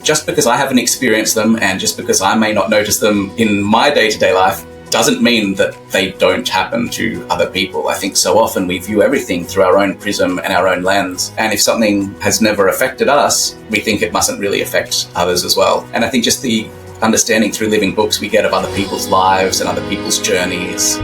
just because I haven't experienced them and just because I may not notice them in my day-to-day life doesn't mean that they don't happen to other people. I think so often we view everything through our own prism and our own lens. And if something has never affected us, we think it mustn't really affect others as well. And I think just the understanding through living books we get of other people's lives and other people's journeys.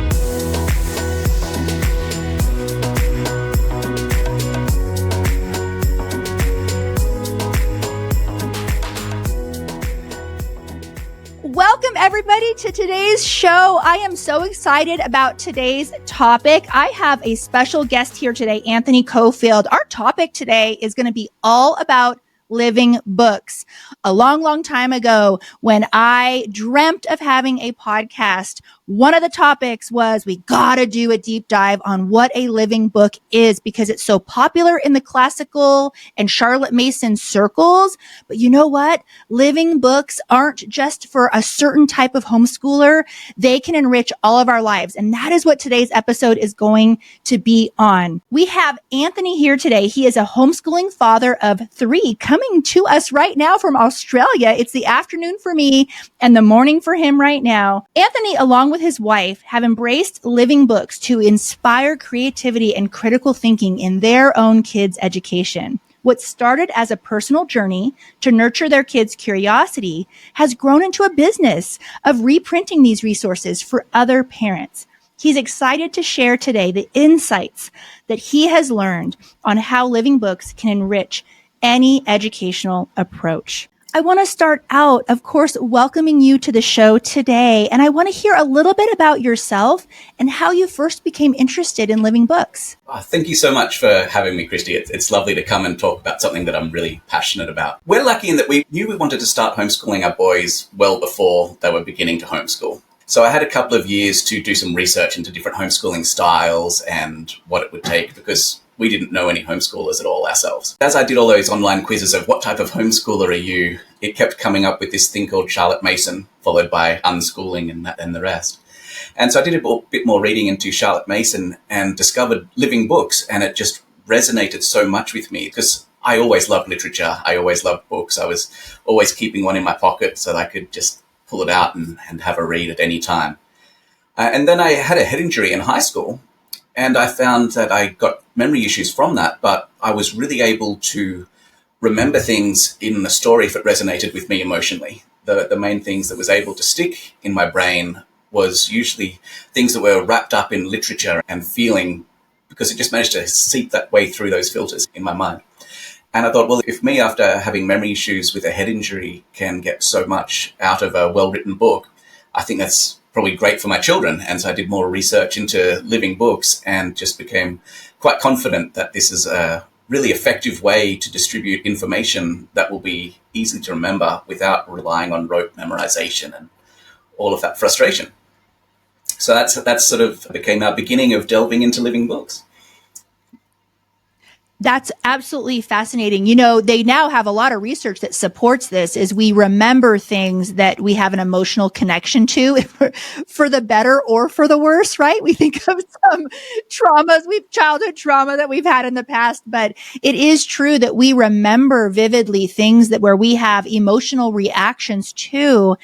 Welcome, everybody, to today's show. I am so excited about today's topic. I have a special guest here today, Anthony Coalfield. Our topic today is going to be all about living books. A long, long time ago, when I dreamt of having a podcast, one of the topics was we gotta do a deep dive on what a living book is because it's so popular in the classical and Charlotte Mason circles. But you know what? Living books aren't just for a certain type of homeschooler. They can enrich all of our lives. And that is what today's episode is going to be on. We have Anthony here today. He is a homeschooling father of 3 coming to us right now from Australia. It's the afternoon for me and the morning for him right now. Anthony, along with his wife, have embraced living books to inspire creativity and critical thinking in their own kids' education. What started as a personal journey to nurture their kids' curiosity has grown into a business of reprinting these resources for other parents. He's excited to share today the insights that he has learned on how living books can enrich any educational approach. I want to start out, of course, welcoming you to the show today. And I want to hear a little bit about yourself and how you first became interested in living books. Thank you so much for having me, Christy. It's lovely to come and talk about something that I'm really passionate about. We're lucky in that we knew we wanted to start homeschooling our boys well before they were beginning to homeschool. So I had a couple of years to do some research into different homeschooling styles and what it would take because we didn't know any homeschoolers at all ourselves. As I did all those online quizzes of what type of homeschooler are you, it kept coming up with this thing called Charlotte Mason, followed by unschooling and the rest. And so I did a bit more reading into Charlotte Mason and discovered living books, and it just resonated so much with me because I always loved literature. I always loved books. I was always keeping one in my pocket so that I could just pull it out and have a read at any time. And then I had a head injury in high school, and I found that I got memory issues from that, but I was really able to remember things in the story if it resonated with me emotionally. The main things that was able to stick in my brain was usually things that were wrapped up in literature and feeling, because it just managed to seep that way through those filters in my mind. And I thought, well, if me, after having memory issues with a head injury, can get so much out of a well-written book, I think that's probably great for my children. And so I did more research into living books and just became quite confident that this is a really effective way to distribute information that will be easy to remember without relying on rote memorization and all of that frustration. So that's sort of became our beginning of delving into living books. That's absolutely fascinating. You know, they now have a lot of research that supports this as we remember things that we have an emotional connection to for the better or for the worse, right? We think of some traumas, childhood trauma that we've had in the past, but it is true that we remember vividly things that where we have emotional reactions to.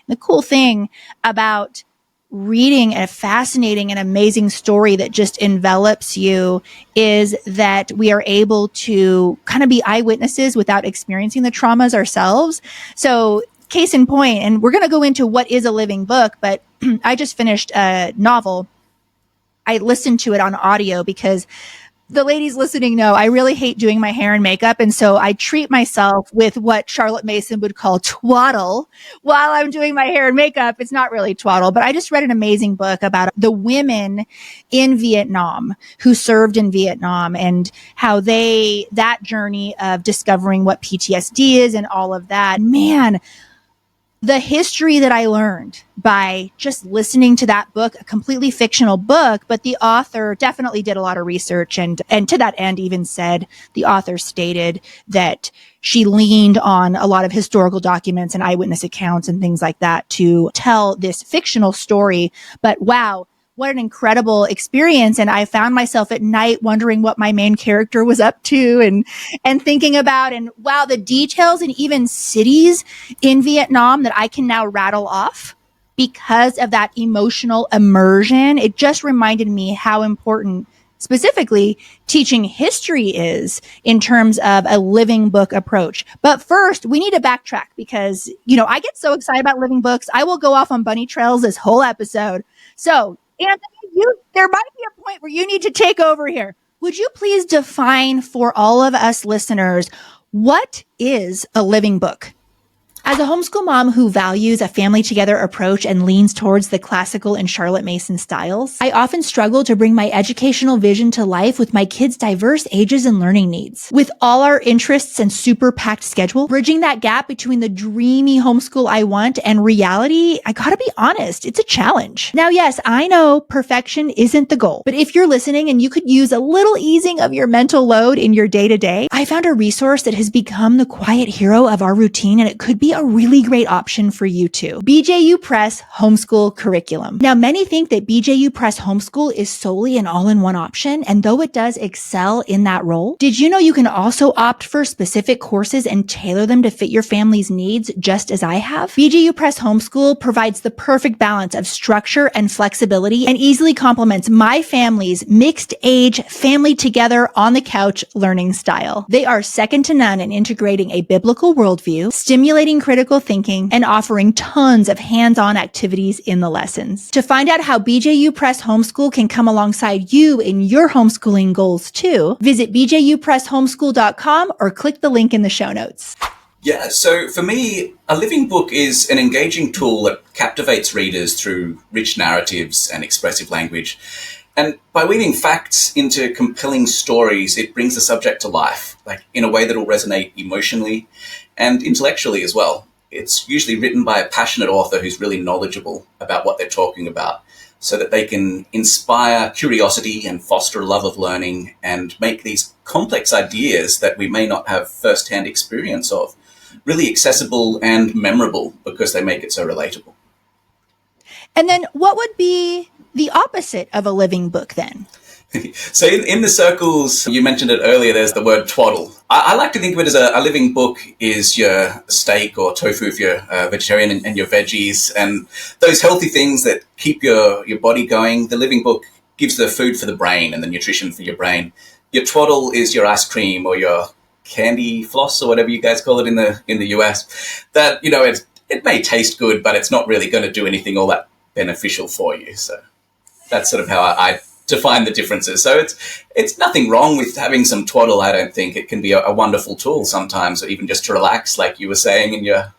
The cool thing about reading a fascinating and amazing story that just envelops you is that we are able to kind of be eyewitnesses without experiencing the traumas ourselves. So case in point, and we're going to go into what is a living book, but I just finished a novel. I listened to it on audio because the ladies listening know I really hate doing my hair and makeup. And so I treat myself with what Charlotte Mason would call twaddle while I'm doing my hair and makeup. It's not really twaddle, but I just read an amazing book about the women in Vietnam who served in Vietnam and how that journey of discovering what PTSD is and all of that. Man, the history that I learned by just listening to that book, a completely fictional book, but the author definitely did a lot of research and to that end even said, the author stated that she leaned on a lot of historical documents and eyewitness accounts and things like that to tell this fictional story. But wow, what an incredible experience. And I found myself at night wondering what my main character was up to and thinking about, and wow, the details and even cities in Vietnam that I can now rattle off because of that emotional immersion. It just reminded me how important specifically teaching history is in terms of a living book approach. But first, we need to backtrack because, I get so excited about living books. I will go off on bunny trails this whole episode. So, Anthony, there might be a point where you need to take over here. Would you please define for all of us listeners, what is a living book? As a homeschool mom who values a family together approach and leans towards the classical and Charlotte Mason styles, I often struggle to bring my educational vision to life with my kids' diverse ages and learning needs. With all our interests and super packed schedule, bridging that gap between the dreamy homeschool I want and reality, I gotta be honest, it's a challenge. Now, yes, I know perfection isn't the goal, but if you're listening and you could use a little easing of your mental load in your day-to-day, I found a resource that has become the quiet hero of our routine, and it could be a really great option for you too. BJU Press Homeschool Curriculum. Now, many think that BJU Press Homeschool is solely an all-in-one option, and though it does excel in that role, did you know you can also opt for specific courses and tailor them to fit your family's needs, just as I have? BJU Press Homeschool provides the perfect balance of structure and flexibility and easily complements my family's mixed age, family together on the couch learning style. They are second to none in integrating a biblical worldview, stimulating critical thinking, and offering tons of hands-on activities in the lessons. To find out how BJU Press Homeschool can come alongside you in your homeschooling goals too, visit bjupresshomeschool.com or click the link in the show notes. Yeah, so for me, a living book is an engaging tool that captivates readers through rich narratives and expressive language. And by weaving facts into compelling stories, it brings the subject to life, like in a way that will resonate emotionally and intellectually as well. It's usually written by a passionate author who's really knowledgeable about what they're talking about, so that they can inspire curiosity and foster a love of learning and make these complex ideas that we may not have first-hand experience of really accessible and memorable because they make it so relatable. And then what would be the opposite of a living book then? So in the circles, you mentioned it earlier, there's the word twaddle. I like to think of it as a living book is your steak or tofu if you're vegetarian and your veggies and those healthy things that keep your body going. The living book gives the food for the brain and the nutrition for your brain. Your twaddle is your ice cream or your candy floss or whatever you guys call it in the US. That, it may taste good, but it's not really going to do anything all that beneficial for you. So that's sort of how I define the differences. So it's nothing wrong with having some twaddle. I don't think it can be a wonderful tool sometimes, or even just to relax, like you were saying in your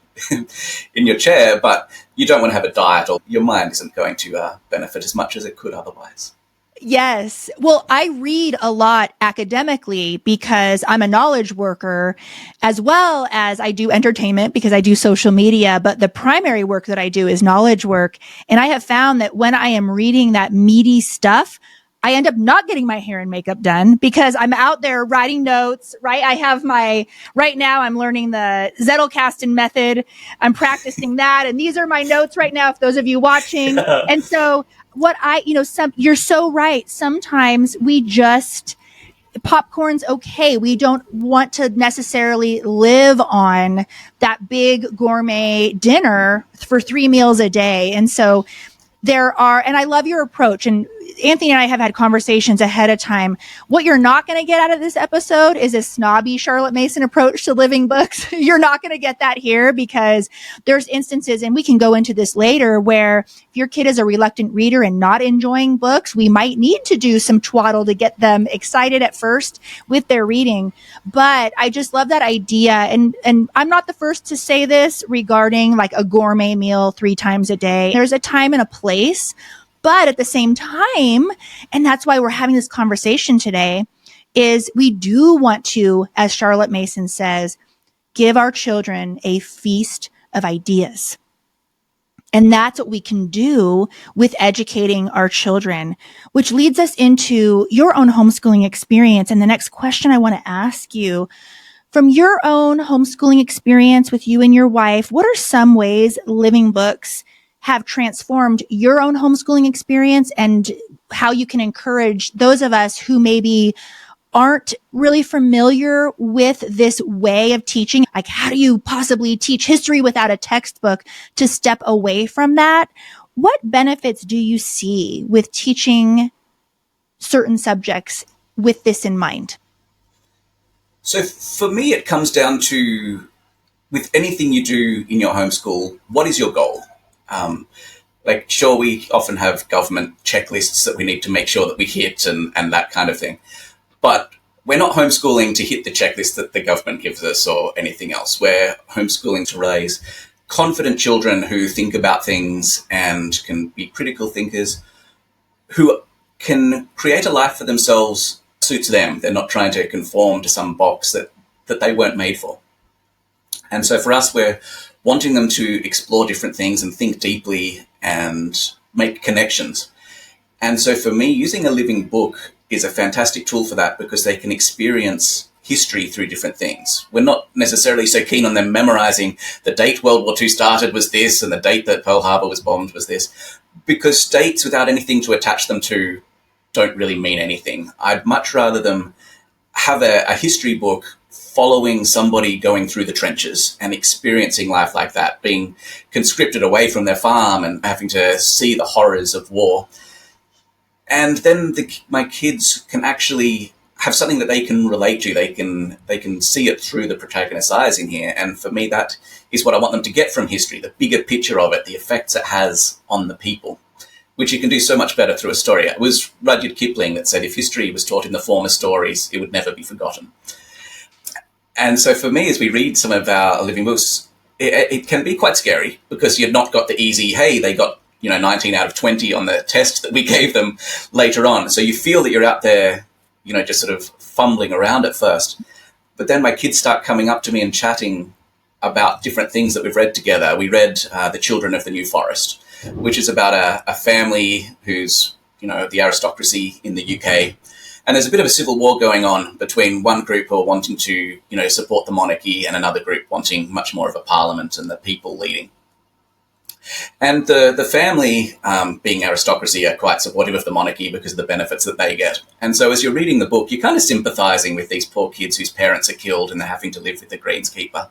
in your chair. But you don't want to have a diet, or your mind isn't going to benefit as much as it could otherwise. Yes. Well, I read a lot academically because I'm a knowledge worker, as well as I do entertainment because I do social media. But the primary work that I do is knowledge work. And I have found that when I am reading that meaty stuff, I end up not getting my hair and makeup done because I'm out there writing notes, right? I have right now I'm learning the Zettelkasten method. I'm practicing that. And these are my notes right now, if those of you watching. And so you're so right. Sometimes popcorn's okay. We don't want to necessarily live on that big gourmet dinner for 3 meals a day. And so and I love your approach. And Anthony and I have had conversations ahead of time. What you're not going to get out of this episode is a snobby Charlotte Mason approach to living books. You're not going to get that here because there's instances, and we can go into this later, where if your kid is a reluctant reader and not enjoying books, we might need to do some twaddle to get them excited at first with their reading. But I just love that idea. And I'm not the first to say this regarding like a gourmet meal 3 times a day. There's a time and a place. But at the same time, and that's why we're having this conversation today, is we do want to, as Charlotte Mason says, give our children a feast of ideas. And that's what we can do with educating our children, which leads us into your own homeschooling experience. And the next question I want to ask you, from your own homeschooling experience with you and your wife, what are some ways living books have transformed your own homeschooling experience and how you can encourage those of us who maybe aren't really familiar with this way of teaching. Like, how do you possibly teach history without a textbook, to step away from that? What benefits do you see with teaching certain subjects with this in mind? So for me, it comes down to, with anything you do in your homeschool, what is your goal? Sure, we often have government checklists that we need to make sure that we hit and that kind of thing. But we're not homeschooling to hit the checklist that the government gives us or anything else. We're homeschooling to raise confident children who think about things and can be critical thinkers, who can create a life for themselves suits them. They're not trying to conform to some box that they weren't made for. And so for us, we're wanting them to explore different things and think deeply and make connections. And so for me, using a living book is a fantastic tool for that, because they can experience history through different things. We're not necessarily so keen on them memorizing the date World War II started was this and the date that Pearl Harbor was bombed was this, because dates without anything to attach them to don't really mean anything. I'd much rather them have a history book following somebody going through the trenches and experiencing life like that, being conscripted away from their farm and having to see the horrors of war. And then my kids can actually have something that they can relate to. They can see it through the protagonist's eyes in here. And for me, that is what I want them to get from history, the bigger picture of it, the effects it has on the people, which you can do so much better through a story. It was Rudyard Kipling that said, if history was taught in the form of stories, it would never be forgotten. And so for me, as we read some of our living books, it can be quite scary, because you've not got the easy, hey, they got 19 out of 20 on the test that we gave them later on. So you feel that you're out there, just sort of fumbling around at first. But then my kids start coming up to me and chatting about different things that we've read together. We read The Children of the New Forest, which is about a family who's, the aristocracy in the UK. And there's a bit of a civil war going on between one group who are wanting to, support the monarchy and another group wanting much more of a parliament and the people leading. And the family, being aristocracy, are quite supportive of the monarchy because of the benefits that they get. And so as you're reading the book, you're kind of sympathising with these poor kids whose parents are killed and they're having to live with the greenskeeper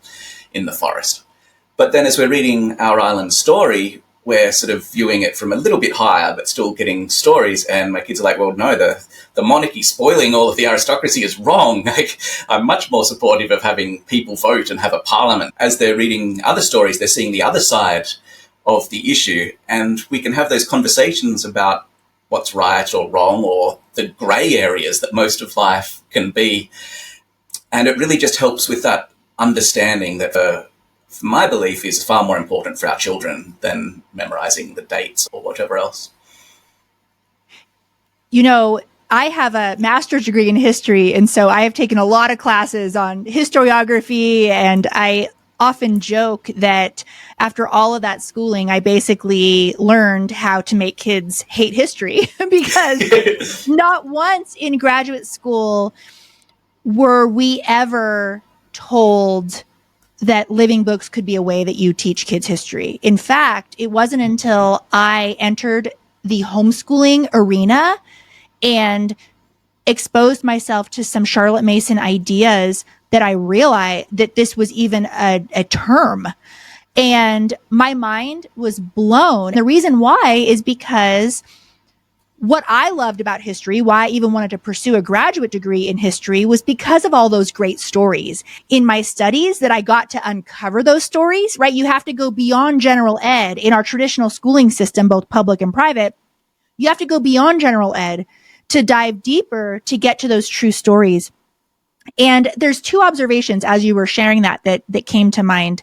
in the forest. But then as we're reading Our Island Story, we're sort of viewing it from a little bit higher, but still getting stories. And my kids are like, well, no, the monarchy spoiling all of the aristocracy is wrong. Like, I'm much more supportive of having people vote and have a parliament. As they're reading other stories, they're seeing the other side of the issue. And we can have those conversations about what's right or wrong, or the grey areas that most of life can be. And it really just helps with that understanding that my belief is far more important for our children than memorizing the dates or whatever else. I have a master's degree in history, and so I have taken a lot of classes on historiography, and I often joke that after all of that schooling, I basically learned how to make kids hate history because not once in graduate school were we ever told that living books could be a way that you teach kids history. In fact, it wasn't until I entered the homeschooling arena and exposed myself to some Charlotte Mason ideas that I realized that this was even a term. And my mind was blown. The reason why is because what I loved about history, why I even wanted to pursue a graduate degree in history, was because of all those great stories. In my studies that I got to uncover those stories, right? You have to go beyond general ed in our traditional schooling system, both public and private. You have to go beyond general ed to dive deeper to get to those true stories. And there's two observations as you were sharing that came to mind.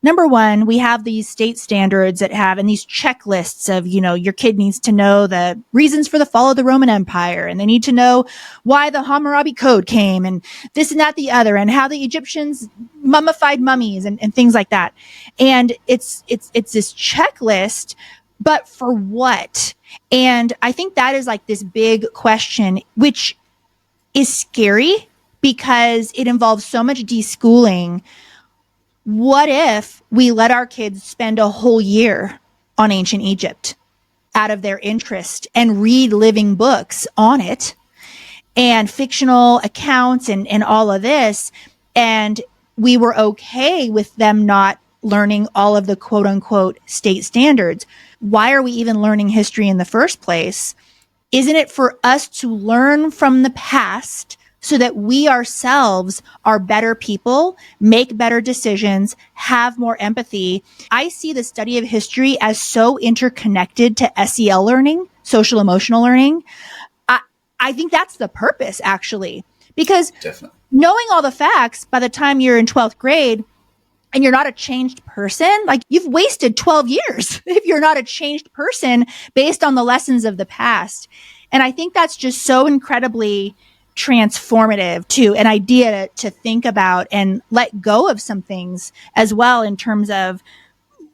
Number one, we have these state standards that have, and these checklists of, your kid needs to know the reasons for the fall of the Roman Empire, and they need to know why the Hammurabi Code came, and this and that, the other, and how the Egyptians mummified mummies and things like that. And it's this checklist, but for what? And I think that is like this big question, which is scary because it involves so much deschooling. What if we let our kids spend a whole year on ancient Egypt out of their interest and read living books on it and fictional accounts and all of this. And we were okay with them not learning all of the quote unquote state standards. Why are we even learning history in the first place? Isn't it for us to learn from the past so that we ourselves are better people, make better decisions, have more empathy? I see the study of history as so interconnected to SEL learning, social emotional learning. I think that's the purpose, actually, because Definitely. Knowing all the facts by the time you're in 12th grade and you're not a changed person, like you've wasted 12 years if you're not a changed person based on the lessons of the past. And I think that's just so incredibly transformative to an idea to think about and let go of some things as well in terms of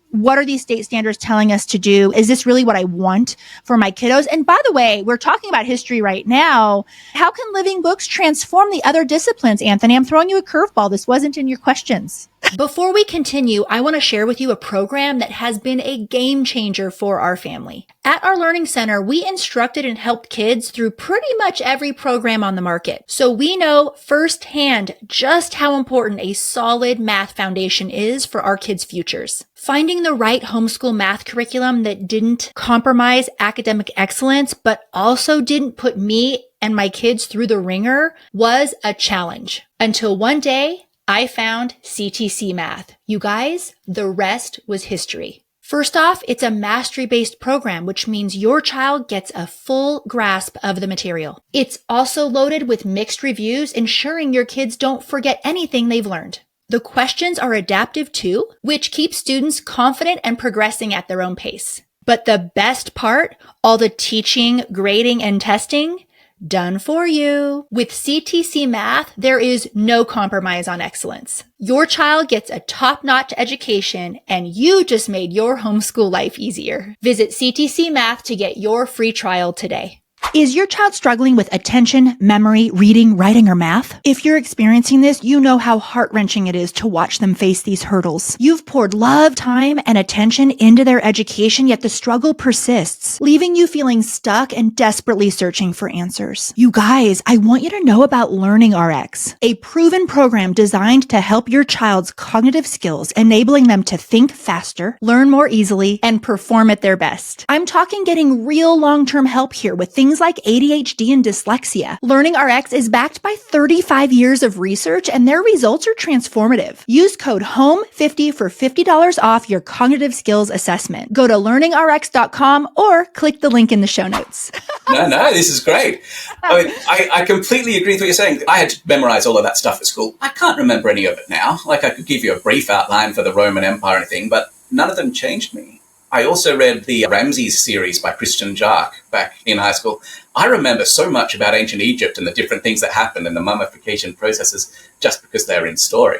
what are these state standards telling us to do? Is this really what I want for my kiddos? And by the way, we're talking about history right now. How can living books transform the other disciplines, Anthony? I'm throwing you a curveball. This wasn't in your questions. Before we continue, I want to share with you a program that has been a game changer for our family. At our Learning Center, we instructed and helped kids through pretty much every program on the market. So we know firsthand just how important a solid math foundation is for our kids' futures. Finding the right homeschool math curriculum that didn't compromise academic excellence, but also didn't put me and my kids through the ringer was a challenge. Until one day, I found CTC Math. You guys, the rest was history. First off, it's a mastery-based program, which means your child gets a full grasp of the material. It's also loaded with mixed reviews, ensuring your kids don't forget anything they've learned. The questions are adaptive too, which keeps students confident and progressing at their own pace. But the best part, all the teaching, grading, and testing, done for you. With CTC Math, there is no compromise on excellence. Your child gets a top-notch education, and you just made your homeschool life easier. Visit CTC Math to get your free trial today. Is your child struggling with attention, memory, reading, writing, or math? If you're experiencing this, you know how heart-wrenching it is to watch them face these hurdles. You've poured love, time, and attention into their education, yet the struggle persists, leaving you feeling stuck and desperately searching for answers. You guys, I want you to know about LearningRx, a proven program designed to help your child's cognitive skills, enabling them to think faster, learn more easily, and perform at their best. I'm talking getting real long-term help here with things like ADHD and dyslexia. LearningRx is backed by 35 years of research, and their results are transformative. Use code HOME50 for $50 off your cognitive skills assessment. Go to learningrx.com or click the link in the show notes. No, this is great. I completely agree with what you're saying. I had to memorize all of that stuff at school. I can't remember any of it now. Like, I could give you a brief outline for the Roman Empire and anything, but none of them changed me. I also read the Ramses series by Christian Jark back in high school. I remember so much about ancient Egypt and the different things that happened and the mummification processes just because they're in story.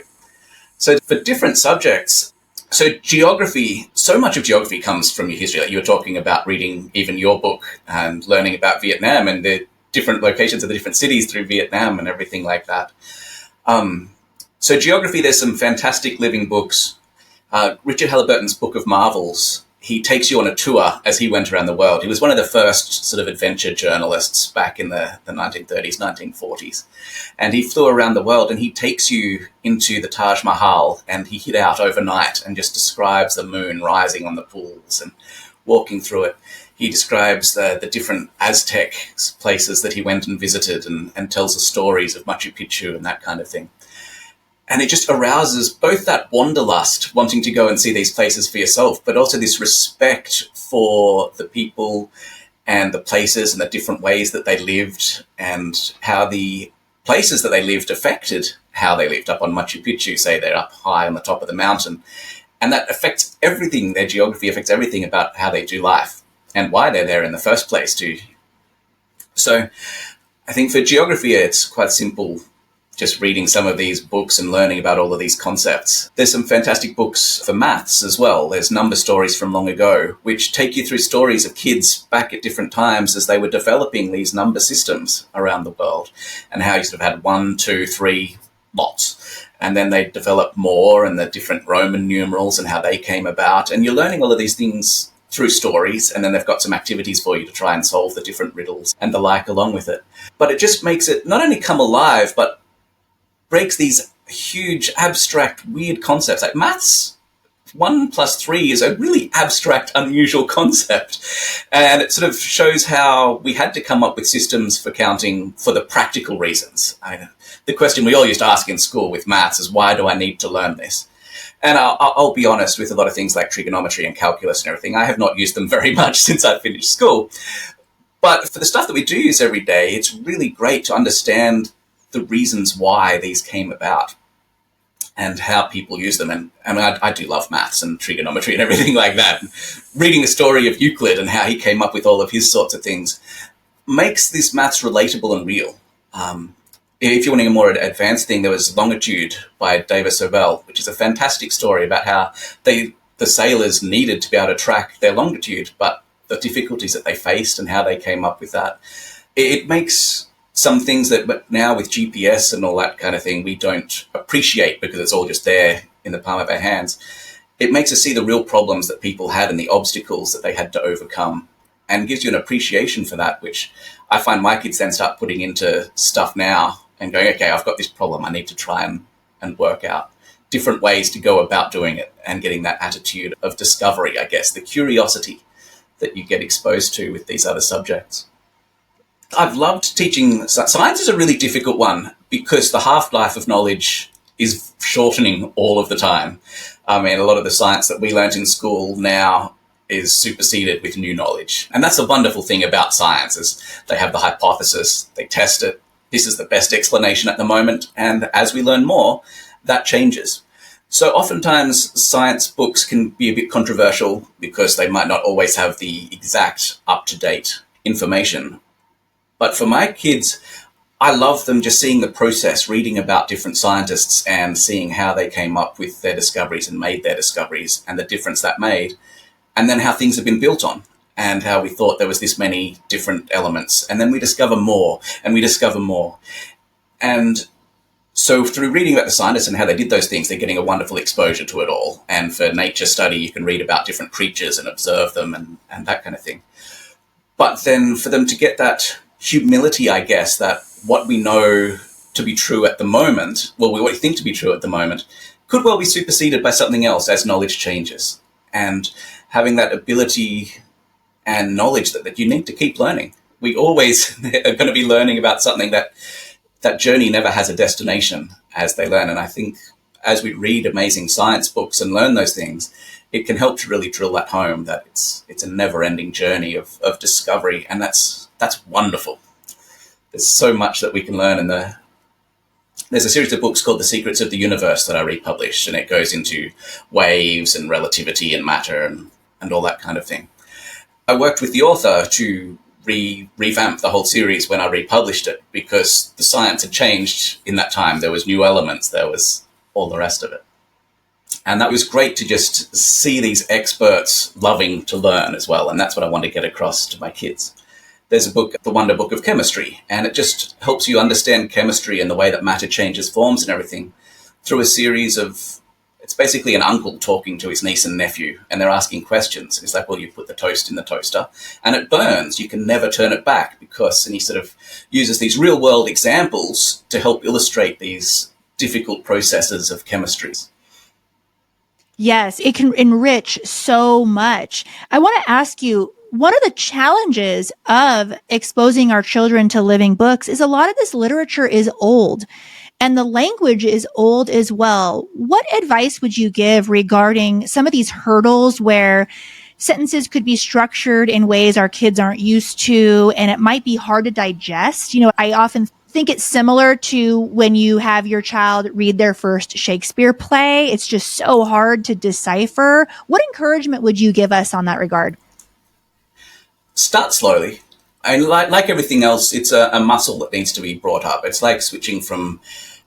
So for different subjects, so geography, so much of geography comes from your history. Like you were talking about reading even your book and learning about Vietnam and the different locations of the different cities through Vietnam and everything like that. So geography, there's some fantastic living books. Richard Halliburton's Book of Marvels, he takes you on a tour as he went around the world. He was one of the first sort of adventure journalists back in the 1930s, 1940s. And he flew around the world and he takes you into the Taj Mahal and he hid out overnight and just describes the moon rising on the pools and walking through it. He describes the different Aztec places that he went and visited and tells the stories of Machu Picchu and that kind of thing. And it just arouses both that wanderlust, wanting to go and see these places for yourself, but also this respect for the people and the places and the different ways that they lived and how the places that they lived affected how they lived. Up on Machu Picchu, say they're up high on the top of the mountain. And that affects everything. Their geography affects everything about how they do life and why they're there in the first place too. So I think for geography, it's quite simple. Just reading some of these books and learning about all of these concepts. There's some fantastic books for maths as well. There's number stories from long ago, which take you through stories of kids back at different times as they were developing these number systems around the world and how you sort of had 1, 2, 3 lots. And then they developed more and the different Roman numerals and how they came about. And you're learning all of these things through stories, and then they've got some activities for you to try and solve the different riddles and the like along with it. But it just makes it not only come alive, but breaks these huge, abstract, weird concepts. Like maths, 1 + 3 is a really abstract, unusual concept. And it sort of shows how we had to come up with systems for counting for the practical reasons. The question we all used to ask in school with maths is, why do I need to learn this? And I'll be honest, with a lot of things like trigonometry and calculus and everything, I have not used them very much since I finished school. But for the stuff that we do use every day, it's really great to understand the reasons why these came about and how people use them. And I do love maths and trigonometry and everything like that. Reading the story of Euclid and how he came up with all of his sorts of things makes this maths relatable and real. If you want a more advanced thing, there was Longitude by David Sobel, which is a fantastic story about how the sailors needed to be able to track their longitude, but the difficulties that they faced and how they came up with that. It makes some things that now with GPS and all that kind of thing, we don't appreciate because it's all just there in the palm of our hands. It makes us see the real problems that people had and the obstacles that they had to overcome, and gives you an appreciation for that, which I find my kids then start putting into stuff now and going, okay, I've got this problem. I need to try and work out different ways to go about doing it and getting that attitude of discovery, I guess, the curiosity that you get exposed to with these other subjects. I've loved teaching. Science is a really difficult one because the half-life of knowledge is shortening all of the time. I mean, a lot of the science that we learned in school now is superseded with new knowledge. And that's a wonderful thing about science, is they have the hypothesis, they test it. This is the best explanation at the moment. And as we learn more, that changes. So oftentimes science books can be a bit controversial because they might not always have the exact up-to-date information. But for my kids, I love them just seeing the process, reading about different scientists and seeing how they came up with their discoveries and made their discoveries and the difference that made, and then how things have been built on and how we thought there was this many different elements. And then we discover more and we discover more. And so through reading about the scientists and how they did those things, they're getting a wonderful exposure to it all. And for nature study, you can read about different creatures and observe them and that kind of thing. But then for them to get that humility, I guess, that what we know to be true at the moment, well, what we think to be true at the moment, could well be superseded by something else as knowledge changes. And having that ability and knowledge that you need to keep learning. We always are going to be learning about something that journey never has a destination as they learn. And I think as we read amazing science books and learn those things, it can help to really drill that home, that it's a never-ending journey of discovery. And that's wonderful. There's so much that we can learn. And there's a series of books called The Secrets of the Universe that I republished, and it goes into waves and relativity and matter and all that kind of thing. I worked with the author to revamp the whole series when I republished it because the science had changed in that time. There was new elements, there was all the rest of it. And that was great to just see these experts loving to learn as well. And that's what I want to get across to my kids. There's a book, The Wonder Book of Chemistry, and it just helps you understand chemistry and the way that matter changes forms and everything through a series of, it's basically an uncle talking to his niece and nephew, and they're asking questions. It's like, well, you put the toast in the toaster and it burns. You can never turn it back because, and he sort of uses these real world examples to help illustrate these difficult processes of chemistry. Yes, it can enrich so much. I want to ask you, one of the challenges of exposing our children to living books is a lot of this literature is old and the language is old as well. What advice would you give regarding some of these hurdles where sentences could be structured in ways our kids aren't used to and it might be hard to digest? You know, I often think it's similar to when you have your child read their first Shakespeare play. It's just so hard to decipher. What encouragement would you give us on that regard? Start slowly. And like everything else, it's a muscle that needs to be brought up. It's like switching from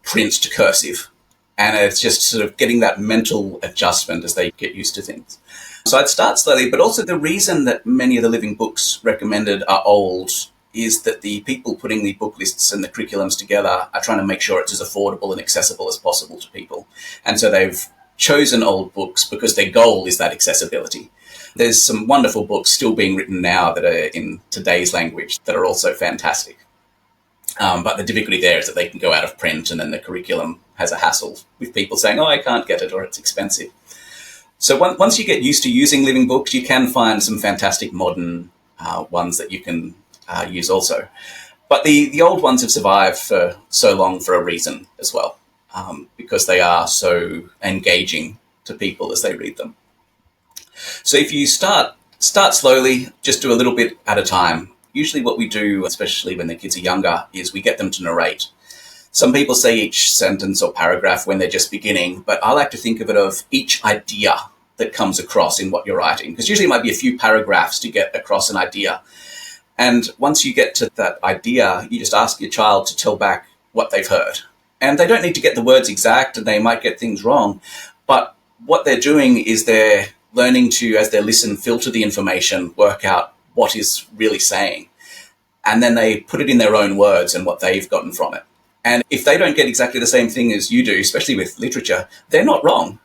print to cursive. And it's just sort of getting that mental adjustment as they get used to things. So I'd start slowly, but also the reason that many of the living books recommended are old is that the people putting the book lists and the curriculums together are trying to make sure it's as affordable and accessible as possible to people. And so they've chosen old books because their goal is that accessibility. There's some wonderful books still being written now that are in today's language that are also fantastic. But the difficulty there is that they can go out of print, and then the curriculum has a hassle with people saying, oh, I can't get it, or it's expensive. So once you get used to using living books, you can find some fantastic modern ones that you can use also. But the old ones have survived for so long for a reason as well, because they are so engaging to people as they read them. So if you start slowly, just do a little bit at a time. Usually what we do, especially when the kids are younger, is we get them to narrate. Some people say each sentence or paragraph when they're just beginning, but I like to think of it of each idea that comes across in what you're writing, because usually it might be a few paragraphs to get across an idea. And once you get to that idea, you just ask your child to tell back what they've heard. And they don't need to get the words exact, and they might get things wrong, but what they're doing is they're learning to, as they listen, filter the information, work out what is really saying. And then they put it in their own words and what they've gotten from it. And if they don't get exactly the same thing as you do, especially with literature, they're not wrong.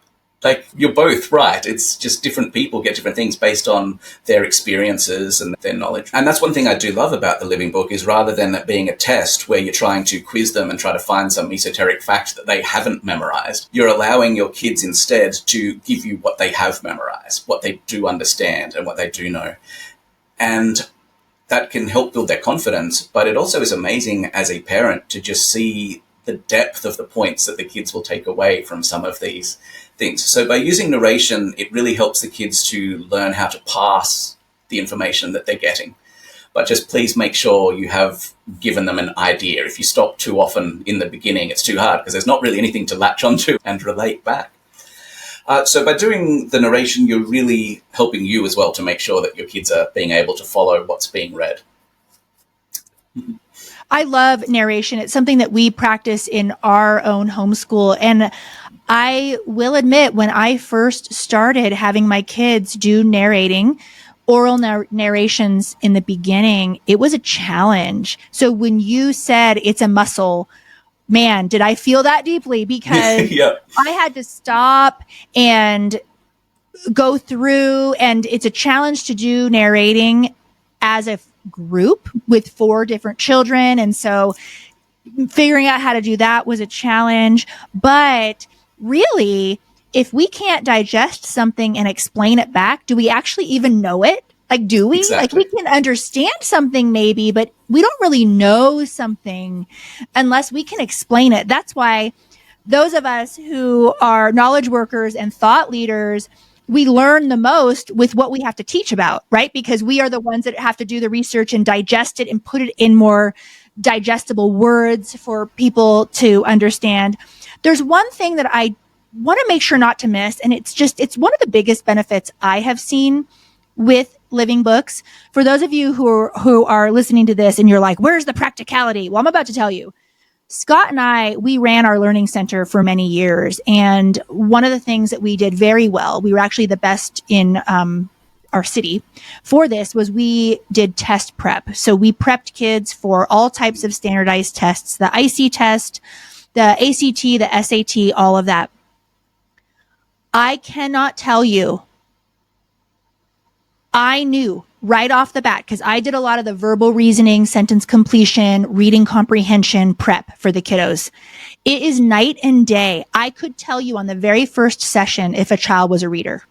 Like, you're both right. It's just different people get different things based on their experiences and their knowledge. And that's one thing I do love about the living book, is rather than it being a test where you're trying to quiz them and try to find some esoteric fact that they haven't memorized, you're allowing your kids instead to give you what they have memorized, what they do understand and what they do know. And that can help build their confidence, but it also is amazing as a parent to just see the depth of the points that the kids will take away from some of these things. So by using narration, it really helps the kids to learn how to pass the information that they're getting. But just please make sure you have given them an idea. If you stop too often in the beginning, it's too hard because there's not really anything to latch onto and relate back. So by doing the narration, you're really helping you as well to make sure that your kids are being able to follow what's being read. I love narration. It's something that we practice in our own homeschool. And I will admit, when I first started having my kids do narrating, oral narrations in the beginning, it was a challenge. So when you said it's a muscle, man, did I feel that deeply, because Yeah. I had to stop and go through, and it's a challenge to do narrating as a group with 4 different children. And so figuring out how to do that was a challenge. But really, if we can't digest something and explain it back, do we actually even know it? Like, do we? Exactly. Like, we can understand something maybe, but we don't really know something unless we can explain it. That's why those of us who are knowledge workers and thought leaders, we learn the most with what we have to teach about, right? Because we are the ones that have to do the research and digest it and put it in more digestible words for people to understand. There's one thing that I want to make sure not to miss, and it's one of the biggest benefits I have seen with living books. For those of you who are listening to this and you're like, where's the practicality? Well, I'm about to tell you. Scott and I, we ran our learning center for many years. And one of the things that we did very well, we were actually the best in our city for this, was we did test prep. So we prepped kids for all types of standardized tests, the IC test, the ACT, the SAT, all of that. I cannot tell you, I knew right off the bat, because I did a lot of the verbal reasoning, sentence completion, reading comprehension prep for the kiddos. It is night and day. I could tell you on the very first session if a child was a reader,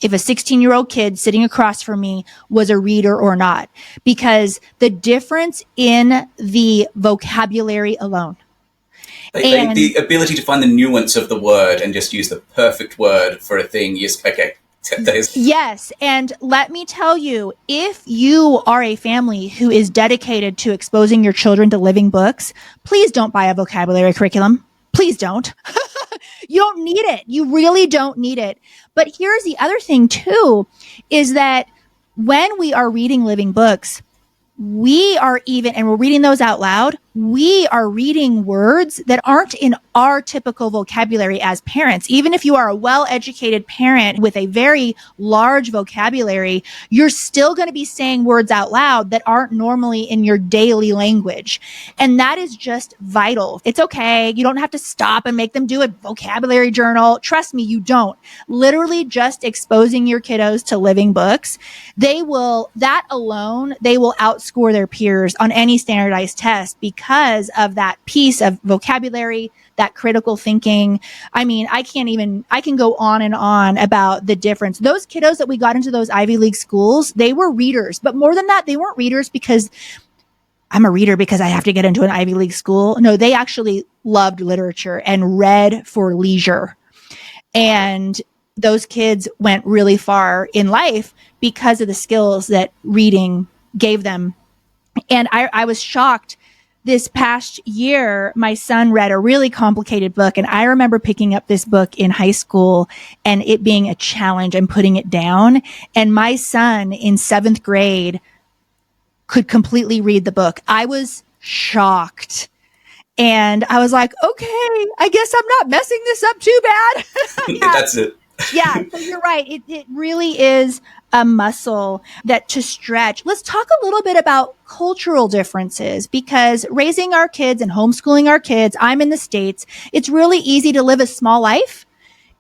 if a 16-year-old kid sitting across from me was a reader or not, because the difference in the vocabulary alone. The ability to find the nuance of the word and just use the perfect word for a thing. Yes, okay. Yes. And let me tell you, if you are a family who is dedicated to exposing your children to living books, please don't buy a vocabulary curriculum. Please don't. You don't need it. You really don't need it. But here's the other thing too, is that when we are reading living books, we are even, and we're reading those out loud, we are reading words that aren't in our typical vocabulary as parents. Even if you are a well-educated parent with a very large vocabulary, you're still going to be saying words out loud that aren't normally in your daily language. And that is just vital. It's okay. You don't have to stop and make them do a vocabulary journal. Trust me, you don't. Literally just exposing your kiddos to living books, they will outscore their peers on any standardized test because of that piece of vocabulary, that critical thinking. I mean, I can go on and on about the difference. Those kiddos that we got into those Ivy League schools, they were readers, but more than that, they weren't readers because I'm a reader because I have to get into an Ivy League school. No, they actually loved literature and read for leisure. And those kids went really far in life because of the skills that reading gave them. And I was shocked. This past year, my son read a really complicated book, and I remember picking up this book in high school and it being a challenge and putting it down. And my son in 7th grade could completely read the book. I was shocked. And I was like, okay, I guess I'm not messing this up too bad. That's it. Yeah, so you're right. It really is a muscle that to stretch. Let's talk a little bit about cultural differences, because raising our kids and homeschooling our kids, I'm in the States, it's really easy to live a small life.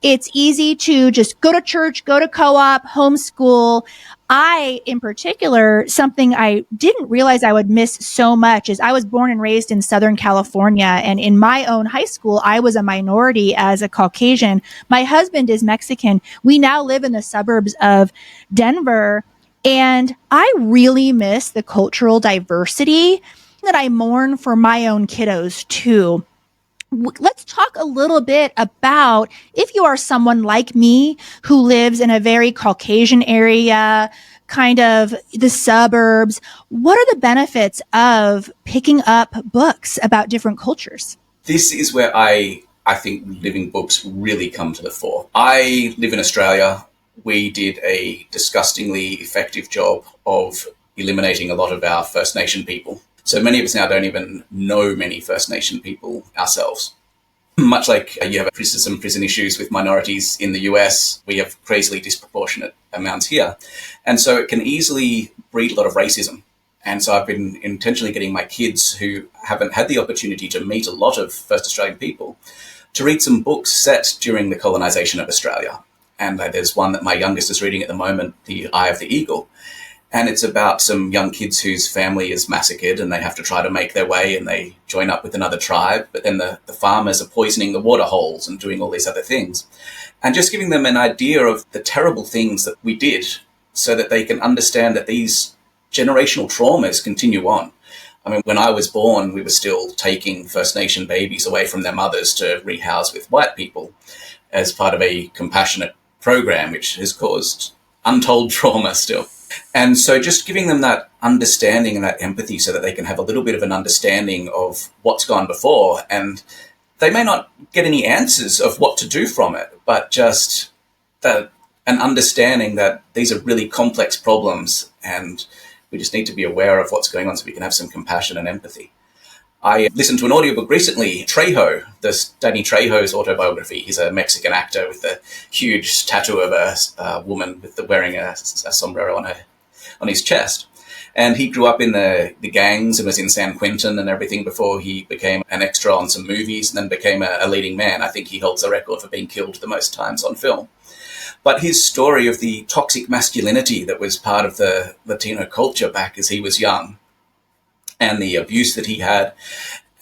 It's easy to just go to church, go to co-op, homeschool. I, in particular, something I didn't realize I would miss so much is I was born and raised in Southern California. And in my own high school, I was a minority as a Caucasian. My husband is Mexican. We now live in the suburbs of Denver. And I really miss the cultural diversity that I mourn for my own kiddos too. Let's talk a little bit about if you are someone like me who lives in a very Caucasian area, kind of the suburbs. What are the benefits of picking up books about different cultures? This is where I think living books really come to the fore. I live in Australia. We did a disgustingly effective job of eliminating a lot of our First Nation people. So many of us now don't even know many First Nation people ourselves. Much like you have some prison issues with minorities in the US, we have crazily disproportionate amounts here. And so it can easily breed a lot of racism. And so I've been intentionally getting my kids who haven't had the opportunity to meet a lot of First Australian people to read some books set during the colonisation of Australia. And there's one that my youngest is reading at the moment, The Eye of the Eagle. And it's about some young kids whose family is massacred and they have to try to make their way and they join up with another tribe. But then the farmers are poisoning the water holes and doing all these other things. And just giving them an idea of the terrible things that we did so that they can understand that these generational traumas continue on. I mean, when I was born, we were still taking First Nation babies away from their mothers to rehouse with white people as part of a compassionate program, which has caused untold trauma still. And so just giving them that understanding and that empathy so that they can have a little bit of an understanding of what's gone before. And they may not get any answers of what to do from it, but just an understanding that these are really complex problems and we just need to be aware of what's going on so we can have some compassion and empathy. I listened to an audiobook recently, Trejo, Danny Trejo's autobiography. He's a Mexican actor with a huge tattoo of a woman wearing a sombrero on his chest. And he grew up in the gangs and was in San Quentin and everything before he became an extra on some movies and then became a leading man. I think he holds the record for being killed the most times on film. But his story of the toxic masculinity that was part of the Latino culture back as he was young, and the abuse that he had,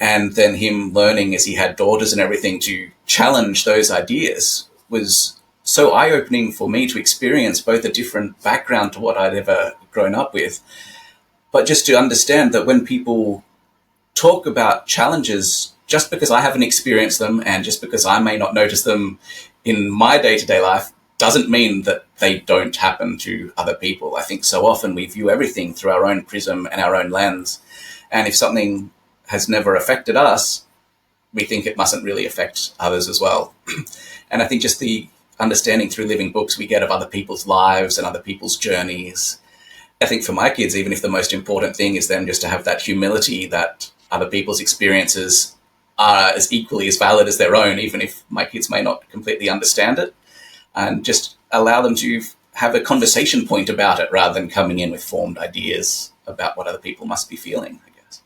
and then him learning as he had daughters and everything to challenge those ideas was so eye-opening for me to experience both a different background to what I'd ever grown up with, but just to understand that when people talk about challenges, just because I haven't experienced them and just because I may not notice them in my day-to-day life doesn't mean that they don't happen to other people. I think so often we view everything through our own prism and our own lens. And if something has never affected us, we think it mustn't really affect others as well. And I think just the understanding through living books we get of other people's lives and other people's journeys. I think for my kids, even if the most important thing is them just to have that humility that other people's experiences are as equally as valid as their own, even if my kids may not completely understand it, and just allow them to have a conversation point about it rather than coming in with formed ideas about what other people must be feeling, I guess.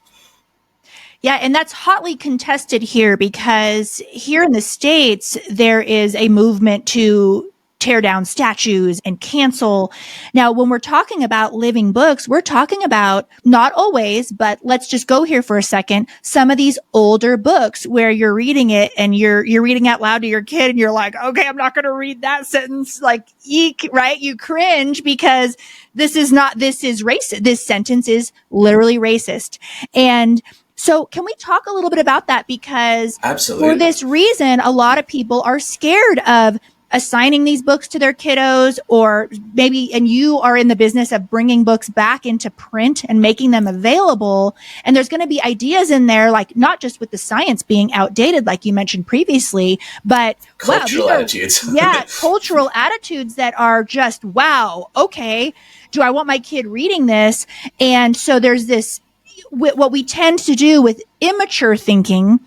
Yeah, and that's hotly contested here because here in the States, there is a movement to tear down statues and cancel. Now, when we're talking about living books, we're talking about not always, but let's just go here for a second. Some of these older books where you're reading it and you're reading out loud to your kid and you're like, okay, I'm not going to read that sentence. Like, eek, right? You cringe because this is racist. This sentence is literally racist. And so can we talk a little bit about that? Because Absolutely. For this reason, a lot of people are scared of assigning these books to their kiddos, or maybe, and you are in the business of bringing books back into print and making them available. And there's going to be ideas in there, like not just with the science being outdated, like you mentioned previously, but cultural attitudes. Yeah, cultural attitudes that are just, wow, okay, do I want my kid reading this? And so there's this, what we tend to do with immature thinking,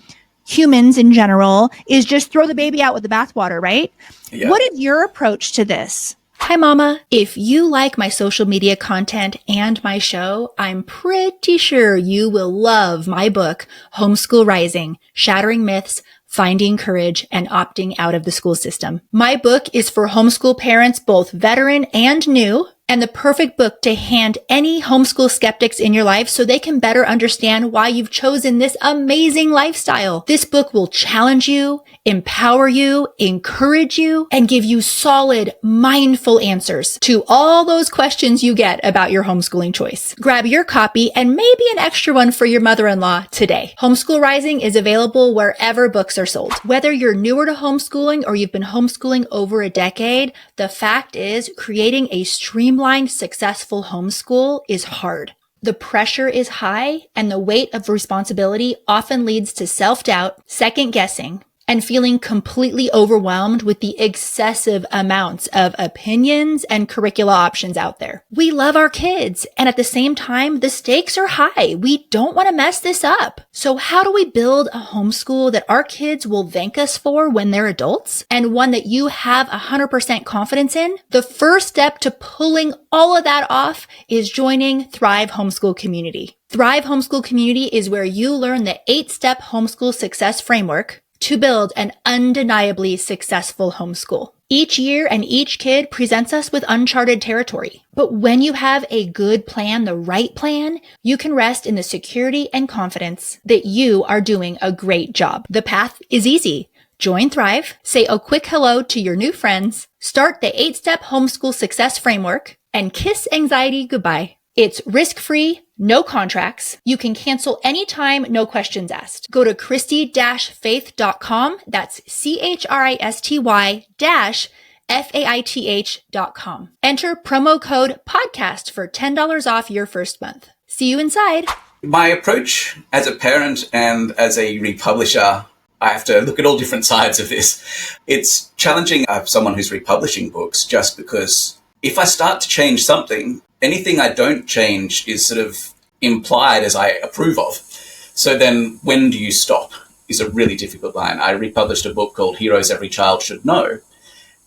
humans in general, is just throw the baby out with the bathwater, right? Yeah. What is your approach to this? Hi, Mama. If you like my social media content and my show, I'm pretty sure you will love my book, Homeschool Rising, Shattering Myths, Finding Courage, and Opting Out of the School System. My book is for homeschool parents, both veteran and new, and the perfect book to hand any homeschool skeptics in your life so they can better understand why you've chosen this amazing lifestyle. This book will challenge you, empower you, encourage you, and give you solid, mindful answers to all those questions you get about your homeschooling choice. Grab your copy and maybe an extra one for your mother-in-law today. Homeschool Rising is available wherever books are sold. Whether you're newer to homeschooling or you've been homeschooling over a decade, the fact is creating a streamlined, successful homeschool is hard. The pressure is high, and the weight of responsibility often leads to self-doubt, second guessing, and feeling completely overwhelmed with the excessive amounts of opinions and curricula options out there. We love our kids, and at the same time, the stakes are high. We don't want to mess this up. So how do we build a homeschool that our kids will thank us for when they're adults, and one that you have 100% confidence in? The first step to pulling all of that off is joining Thrive Homeschool Community. Thrive Homeschool Community is where you learn the 8-step homeschool success framework to build an undeniably successful homeschool. Each year and each kid presents us with uncharted territory. But when you have a good plan, the right plan, you can rest in the security and confidence that you are doing a great job. The path is easy. Join Thrive, say a quick hello to your new friends, start the 8-step homeschool success framework, and kiss anxiety goodbye. It's risk-free, no contracts. You can cancel anytime, no questions asked. Go to Christy-Faith.com. That's CHRISTY-FAITH.com. Enter promo code podcast for $10 off your first month. See you inside. My approach as a parent and as a republisher, I have to look at all different sides of this. It's challenging someone who's republishing books, just because if I start to change something, anything I don't change is sort of implied as I approve of. So then when do you stop is a really difficult line. I republished a book called Heroes Every Child Should Know.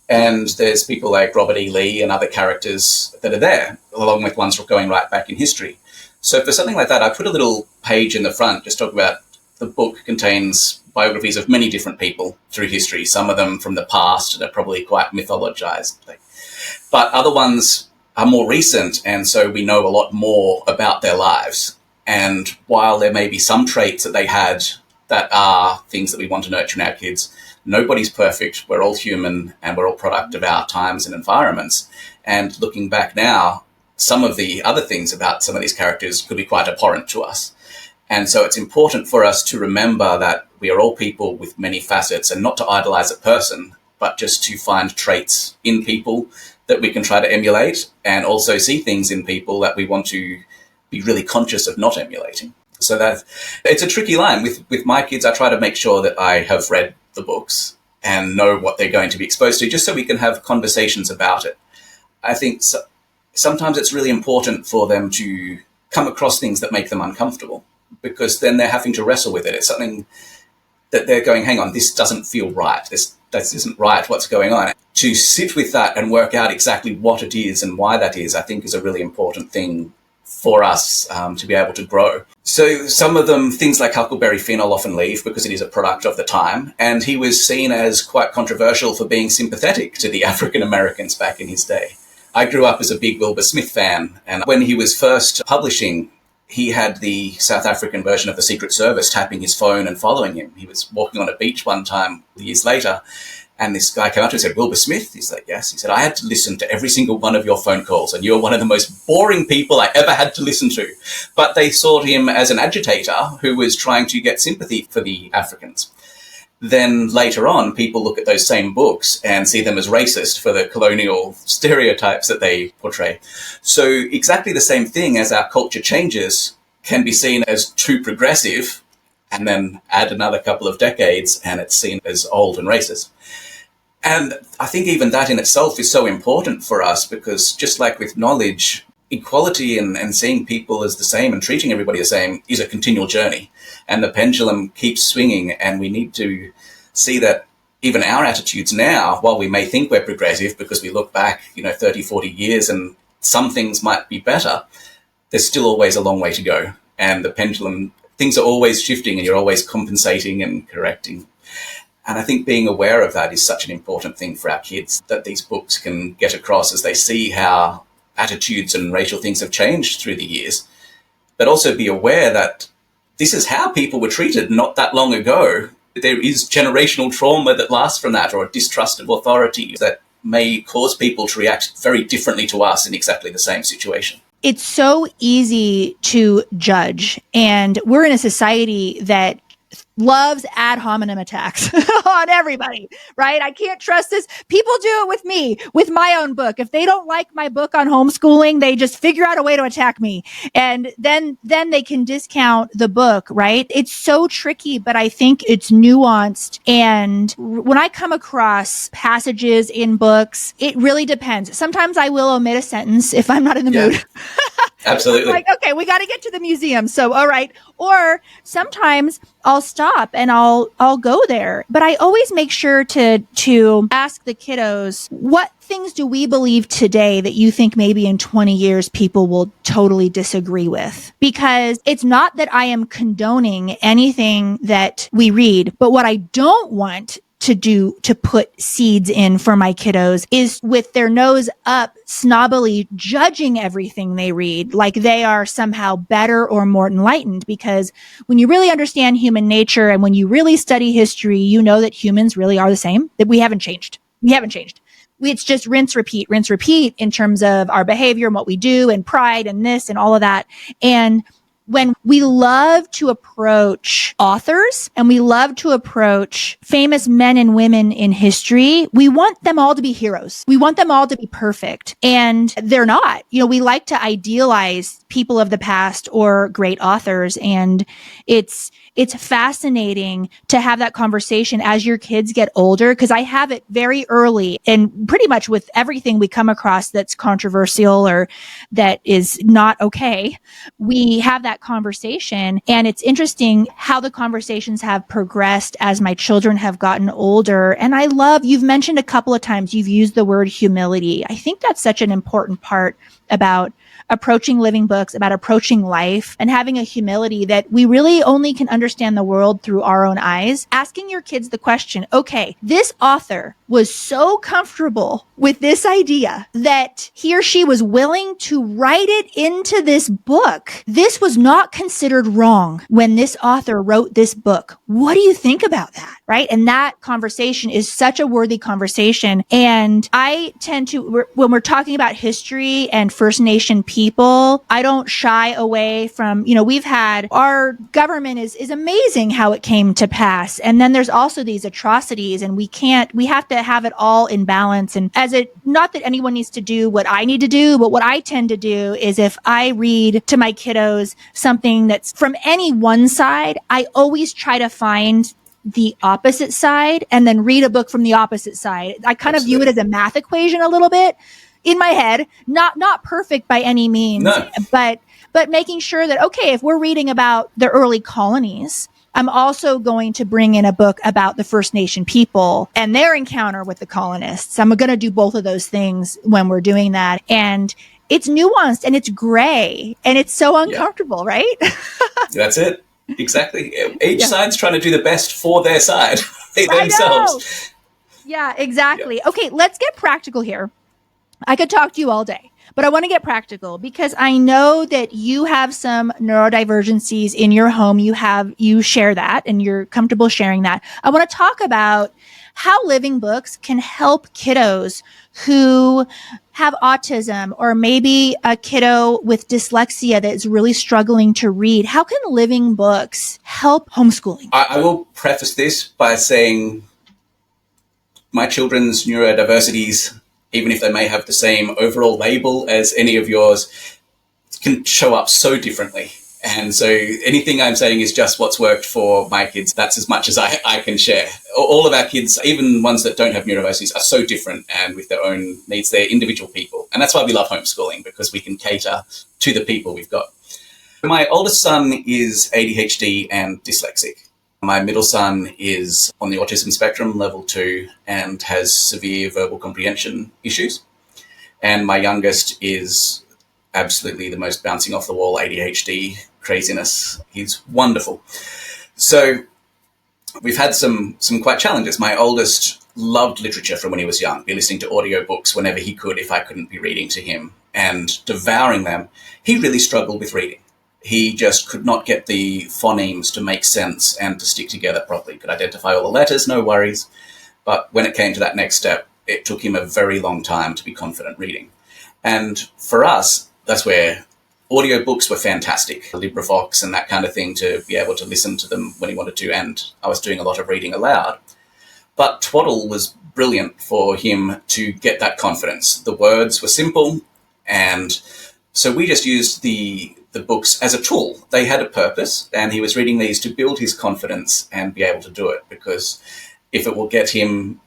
And there's people like Robert E. Lee and other characters that are there, along with ones going right back in history. So for something like that, I put a little page in the front, just talk about the book contains biographies of many different people through history. Some of them from the past that are probably quite mythologized. But other ones are more recent, and so we know a lot more about their lives. And while there may be some traits that they had that are things that we want to nurture in our kids, nobody's perfect. We're all human, and we're all product of our times and environments. And looking back now, some of the other things about some of these characters could be quite abhorrent to us. And so it's important for us to remember that we are all people with many facets, and not to idolize a person, but just to find traits in people that we can try to emulate, and also see things in people that we want to be really conscious of not emulating. So that it's a tricky line. With my kids, I try to make sure that I have read the books and know what they're going to be exposed to, just so we can have conversations about it. I think sometimes it's really important for them to come across things that make them uncomfortable. because then they're having to wrestle with it. It's something that they're going, hang on, this doesn't feel right. This isn't right. What's going on? To sit with that and work out exactly what it is and why that is, I think is a really important thing for us to be able to grow. So some of them, things like huckleberry finn, I'll often leave because it is a product of the time. And he was seen as quite controversial for being sympathetic to the African Americans back in his day. I grew up as a big Wilbur Smith fan. And when he was first publishing, he had the South African version of the Secret Service tapping his phone and following him. He was walking on a beach one time years later, and this guy came up to him and said, Wilbur Smith? He's like, yes. He said, I had to listen to every single one of your phone calls, and you're one of the most boring people I ever had to listen to. But they saw him as an agitator who was trying to get sympathy for the Africans. Then later on, people look at those same books and see them as racist for the colonial stereotypes that they portray. So exactly the same thing as our culture changes can be seen as too progressive, and then add another couple of decades and it's seen as old and racist. And I think even that in itself is so important for us, because just like with knowledge, equality and seeing people as the same and treating everybody the same is a continual journey. And the pendulum keeps swinging, and we need to see that even our attitudes now, while we may think we're progressive because we look back, 30, 40 years and some things might be better, there's still always a long way to go. And the pendulum, things are always shifting and you're always compensating and correcting. And I think being aware of that is such an important thing for our kids, that these books can get across as they see how attitudes and racial things have changed through the years, but also be aware that this is how people were treated not that long ago. There is generational trauma that lasts from that, or a distrust of authority that may cause people to react very differently to us in exactly the same situation. It's so easy to judge, and we're in a society that loves ad hominem attacks on everybody, right? I can't trust this. People do it with me, with my own book. If they don't like my book on homeschooling, they just figure out a way to attack me. And then they can discount the book, right? It's so tricky, but I think it's nuanced. And when I come across passages in books, it really depends. Sometimes I will omit a sentence if I'm not in the mood. Absolutely. Like, okay, we got to get to the museum. So, all right. Or sometimes I'll stop and I'll go there. But I always make sure to ask the kiddos, what things do we believe today that you think maybe in 20 years people will totally disagree with? Because it's not that I am condoning anything that we read, but what I don't want to put seeds in for my kiddos is with their nose up, snobbily judging everything they read like they are somehow better or more enlightened. Because when you really understand human nature and when you really study history, you know that humans really are the same, that we haven't changed. It's just rinse, repeat in terms of our behavior and what we do and pride and this and all of that. And when we love to approach authors and we love to approach famous men and women in history, we want them all to be heroes. We want them all to be perfect. And they're not. We like to idealize people of the past or great authors. And it's fascinating to have that conversation as your kids get older, because I have it very early and pretty much with everything we come across that's controversial or that is not okay. We have that conversation, and it's interesting how the conversations have progressed as my children have gotten older. And I love, you've mentioned a couple of times, you've used the word humility. I think that's such an important part about approaching living books, about approaching life, and having a humility that we really only can understand the world through our own eyes. Asking your kids the question, okay, this author was so comfortable with this idea that he or she was willing to write it into this book. This was not considered wrong when this author wrote this book. What do you think about that? Right? And that conversation is such a worthy conversation. And I tend to, when we're talking about history and First Nation people, I don't shy away from, we've had, our government is amazing how it came to pass. And then there's also these atrocities, and we have to have it all in balance. And not that anyone needs to do what I need to do, but what I tend to do is if I read to my kiddos something that's from any one side, I always try to find the opposite side and then read a book from the opposite side. I kind of view it as a math equation a little bit. in my head, not perfect by any means, No. but making sure that, okay, if we're reading about the early colonies, I'm also going to bring in a book about the First Nation people and their encounter with the colonists. I'm going to do both of those things when we're doing that. And it's nuanced and it's gray and it's so uncomfortable, right? That's it. Exactly. Each side's trying to do the best for their side, themselves. Yeah, exactly. Yeah. Okay, let's get practical here. I could talk to you all day, but I want to get practical because I know that you have some neurodivergencies in your home. You share that and you're comfortable sharing that. I want to talk about how living books can help kiddos who have autism or maybe a kiddo with dyslexia that is really struggling to read. How can living books help homeschooling? I will preface this by saying my children's neurodiversities, even if they may have the same overall label as any of yours, can show up so differently. And so anything I'm saying is just what's worked for my kids. That's as much as I can share. All of our kids, even ones that don't have neurodiversities, are so different and with their own needs. They're individual people. And that's why we love homeschooling, because we can cater to the people we've got. My oldest son is ADHD and dyslexic. My middle son is on the autism spectrum, level 2, and has severe verbal comprehension issues. And my youngest is absolutely the most bouncing off the wall ADHD craziness. He's wonderful. So we've had some quite challenges. My oldest loved literature from when he was young, be listening to audiobooks whenever he could if I couldn't be reading to him and devouring them. He really struggled with reading. He just could not get the phonemes to make sense and to stick together properly. Could identify all the letters, no worries. But when it came to that next step, it took him a very long time to be confident reading. And for us, that's where audiobooks were fantastic, LibriVox and that kind of thing, to be able to listen to them when he wanted to. And I was doing a lot of reading aloud. But Twaddle was brilliant for him to get that confidence. The words were simple, and so we just used the books as a tool. They had a purpose, and he was reading these to build his confidence and be able to do it, because if it will get him,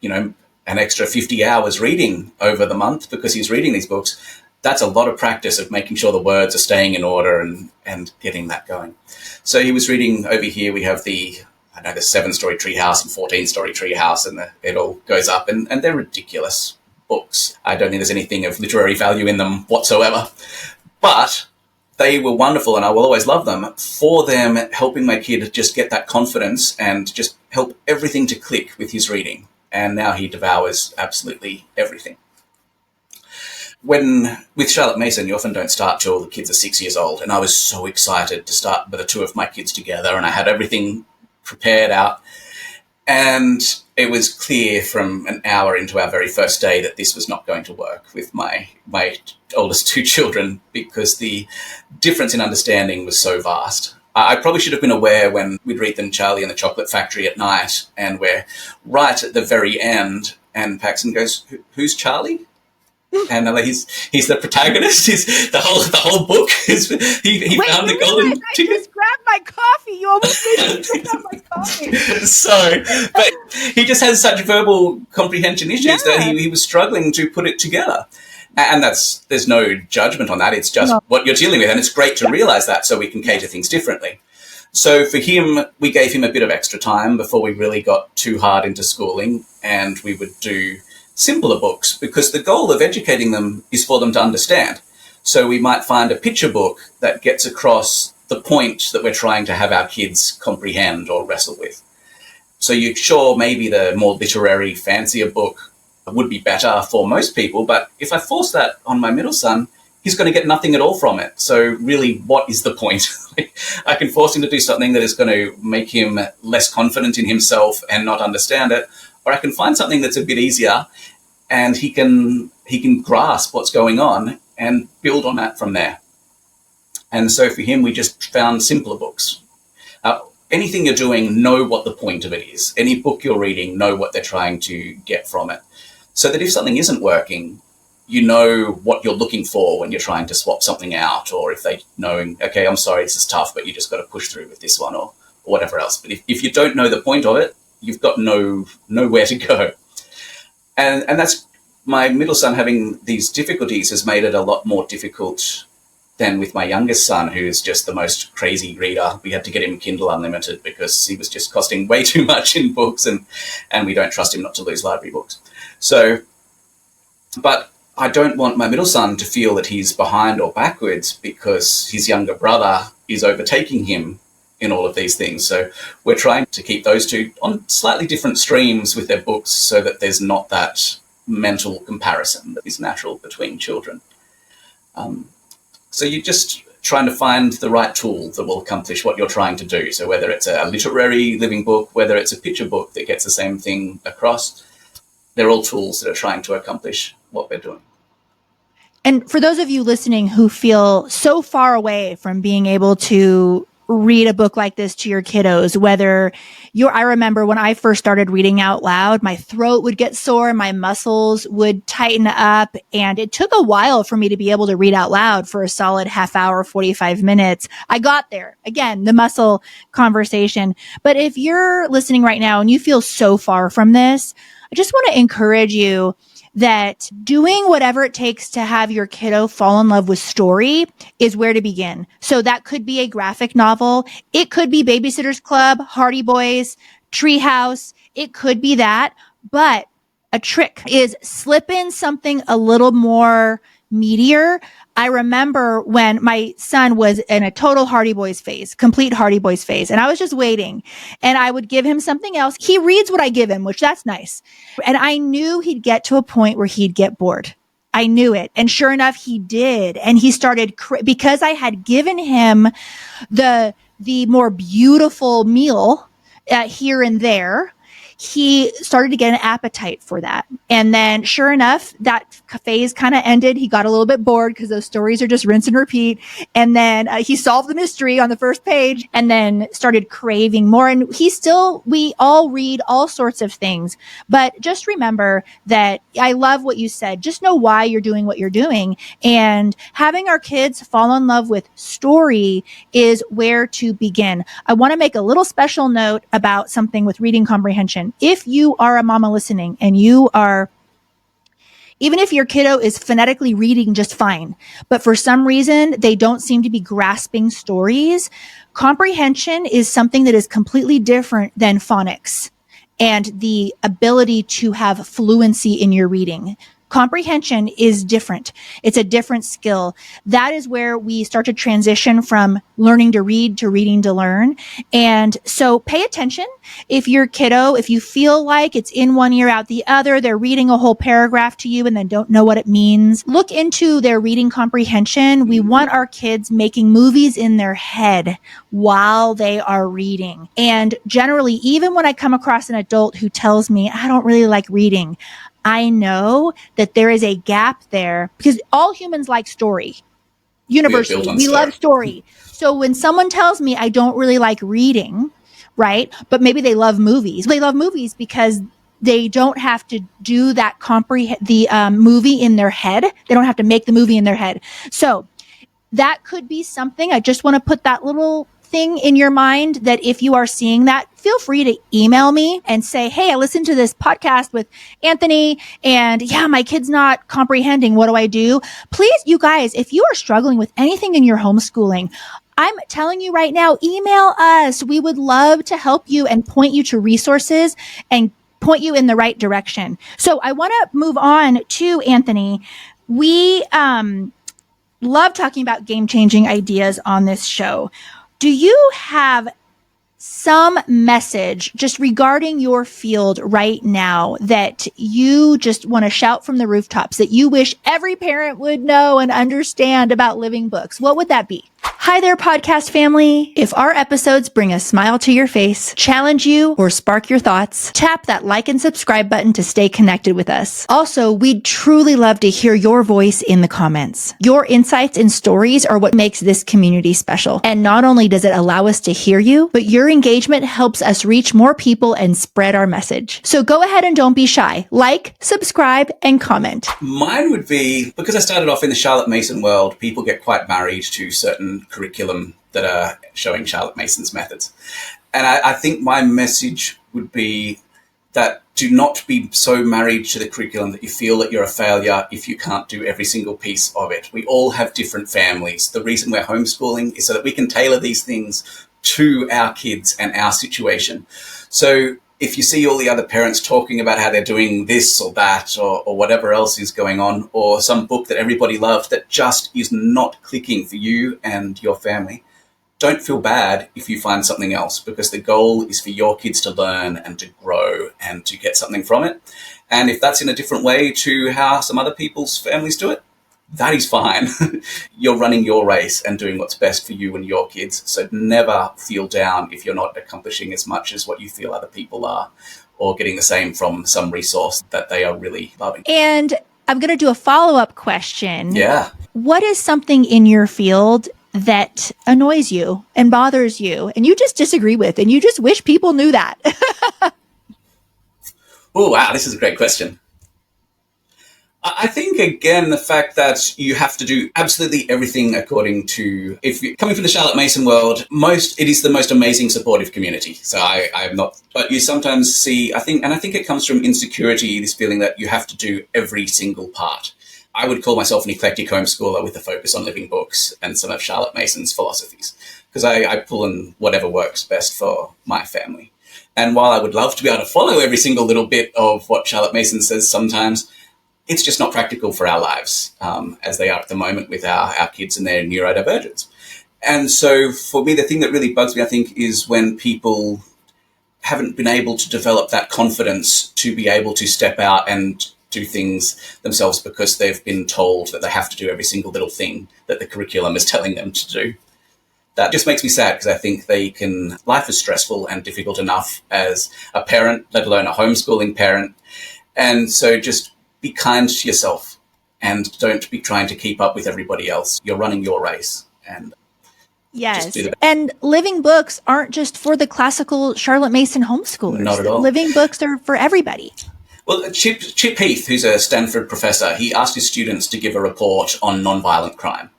an extra 50 hours reading over the month because he's reading these books, that's a lot of practice of making sure the words are staying in order and getting that going. So he was reading over here. We have the 7-story treehouse and 14-story treehouse, and it all goes up, and they're ridiculous books. I don't think there's anything of literary value in them whatsoever, but they were wonderful, and I will always love them for them helping my kid just get that confidence and just help everything to click with his reading. And now he devours absolutely everything. With Charlotte Mason, you often don't start till the kids are 6 years old, and I was so excited to start with the two of my kids together, and I had everything prepared out. And it was clear from an hour into our very first day that this was not going to work with my oldest two children, because the difference in understanding was so vast. I probably should have been aware when we'd read them Charlie and the Chocolate Factory at night, and we're right at the very end, and Paxton goes, "Who's Charlie?" And he's the protagonist. He's the whole book. He found the golden ticket. I just grabbed my coffee. You almost made me pick up my coffee. Sorry, but he just has such verbal comprehension issues that he was struggling to put it together. And there's no judgment on that. It's just what you're dealing with, and it's great to realize that, so we can cater things differently. So for him, we gave him a bit of extra time before we really got too hard into schooling, and we would do simpler books, because the goal of educating them is for them to understand. So we might find a picture book that gets across the point that we're trying to have our kids comprehend or wrestle with. So you're sure maybe the more literary, fancier book would be better for most people, but if I force that on my middle son, he's going to get nothing at all from it. So really, what is the point? I can force him to do something that is going to make him less confident in himself and not understand it, or I can find something that's a bit easier and he can grasp what's going on and build on that from there. And so for him, we just found simpler books. Anything you're doing, know what the point of it is. Any book you're reading, know what they're trying to get from it. So that if something isn't working, you know what you're looking for when you're trying to swap something out, or if they knowing, okay, I'm sorry, this is tough, but you just got to push through with this one, or whatever else. But if you don't know the point of it, you've got nowhere to go. And that's my middle son having these difficulties has made it a lot more difficult than with my youngest son, who's just the most crazy reader. We had to get him Kindle Unlimited because he was just costing way too much in books, and we don't trust him not to lose library books. So, but I don't want my middle son to feel that he's behind or backwards because his younger brother is overtaking him in all of these things. So we're trying to keep those two on slightly different streams with their books so that there's not that mental comparison that is natural between children. So you're just trying to find the right tool that will accomplish what you're trying to do. So whether it's a literary living book, whether it's a picture book that gets the same thing across, they're all tools that are trying to accomplish what we're doing. And for those of you listening who feel so far away from being able to read a book like this to your kiddos, I remember when I first started reading out loud, my throat would get sore, my muscles would tighten up, and it took a while for me to be able to read out loud for a solid half hour, 45 minutes. I got there. Again, the muscle conversation. But if you're listening right now and you feel so far from this, I just want to encourage you that doing whatever it takes to have your kiddo fall in love with story is where to begin. So that could be a graphic novel. It could be Babysitter's Club, Hardy Boys, Treehouse. It could be that. But a trick is slip in something a little more meatier. I remember when my son was in a total Hardy Boys phase, complete Hardy Boys phase, and I was just waiting, and I would give him something else. He reads what I give him, which that's nice. And I knew he'd get to a point where he'd get bored. I knew it. And sure enough, he did. And he started, because I had given him the more beautiful meal here and there, he started to get an appetite for that. And then sure enough, that phase kind of ended. He got a little bit bored because those stories are just rinse and repeat. And then he solved the mystery on the first page and then started craving more. And we all read all sorts of things. But just remember that I love what you said. Just know why you're doing what you're doing. And having our kids fall in love with story is where to begin. I want to make a little special note about something with reading comprehension. If you are a mama listening and even if your kiddo is phonetically reading just fine, but for some reason they don't seem to be grasping stories, comprehension is something that is completely different than phonics and the ability to have fluency in your reading. Comprehension is different. It's a different skill. That is where we start to transition from learning to read to reading to learn. And so pay attention. If your kiddo, if you feel like it's in one ear out the other, they're reading a whole paragraph to you and then don't know what it means, look into their reading comprehension. We want our kids making movies in their head while they are reading. And generally, even when I come across an adult who tells me, I don't really like reading, I know that there is a gap there because all humans like story. Universally, we love story. So when someone tells me I don't really like reading, right? But maybe they love movies. They love movies because they don't have to do that movie in their head. They don't have to make the movie in their head. So that could be something. I just want to put that little thing in your mind that if you are seeing that, feel free to email me and say, hey, I listened to this podcast with Anthony and my kid's not comprehending. What do I do? Please, you guys, if you are struggling with anything in your homeschooling, I'm telling you right now, email us. We would love to help you and point you to resources and point you in the right direction. So I want to move on to Anthony. We love talking about game-changing ideas on this show. Do you have some message just regarding your field right now that you just want to shout from the rooftops that you wish every parent would know and understand about living books? What would that be? Hi there, podcast family. If our episodes bring a smile to your face, challenge you, or spark your thoughts, tap that like and subscribe button to stay connected with us. Also, we'd truly love to hear your voice in the comments. Your insights and stories are what makes this community special. And not only does it allow us to hear you, but your engagement helps us reach more people and spread our message. So go ahead and don't be shy. Like, subscribe, and comment. Mine would be, because I started off in the Charlotte Mason world, people get quite married to certain curriculum that are showing Charlotte Mason's methods. And I think my message would be that do not be so married to the curriculum that you feel that you're a failure if you can't do every single piece of it. We all have different families. The reason we're homeschooling is so that we can tailor these things to our kids and our situation. So if you see all the other parents talking about how they're doing this or that or whatever else is going on, or some book that everybody loved that just is not clicking for you and your family, don't feel bad if you find something else, because the goal is for your kids to learn and to grow and to get something from it. And if that's in a different way to how some other people's families do it, that is fine. You're running your race and doing what's best for you and your kids. So never feel down if you're not accomplishing as much as what you feel other people are, or getting the same from some resource that they are really loving. And I'm going to do a follow-up question. Yeah. What is something in your field that annoys you and bothers you and you just disagree with and you just wish people knew that? Oh, wow. This is a great question. I think, again, the fact that you have to do absolutely everything according to, if you're coming from the Charlotte Mason world, it is the most amazing supportive community. So I'm not, but you sometimes see, I think it comes from insecurity, this feeling that you have to do every single part. I would call myself an eclectic homeschooler with a focus on living books and some of Charlotte Mason's philosophies, because I pull in whatever works best for my family. And while I would love to be able to follow every single little bit of what Charlotte Mason says sometimes, it's just not practical for our lives as they are at the moment with our kids and their neurodivergence. And so for me, the thing that really bugs me, I think, is when people haven't been able to develop that confidence to be able to step out and do things themselves because they've been told that they have to do every single little thing that the curriculum is telling them to do. That just makes me sad, because I think life is stressful and difficult enough as a parent, let alone a homeschooling parent. And so just be kind to yourself and don't be trying to keep up with everybody else. You're running your race. And yes. And living books aren't just for the classical Charlotte Mason homeschoolers. Not at all. Living books are for everybody. Well, Chip Heath, who's a Stanford professor, he asked his students to give a report on nonviolent crime.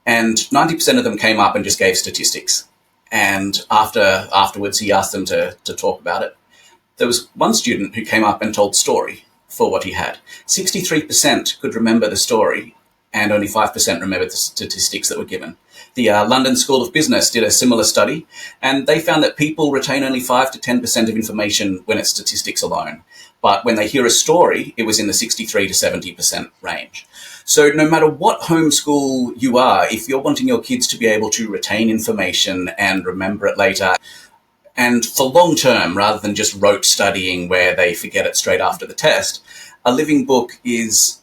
And 90% of them came up and just gave statistics. And afterwards, he asked them to talk about it. There was one student who came up and told story for what he had. 63% could remember the story, and only 5% remembered the statistics that were given. The London School of Business did a similar study, and they found that people retain only 5 to 10% of information when it's statistics alone. But when they hear a story, it was in the 63 to 70% range. So no matter what homeschool you are, if you're wanting your kids to be able to retain information and remember it later, and for long term, rather than just rote studying where they forget it straight after the test, a living book is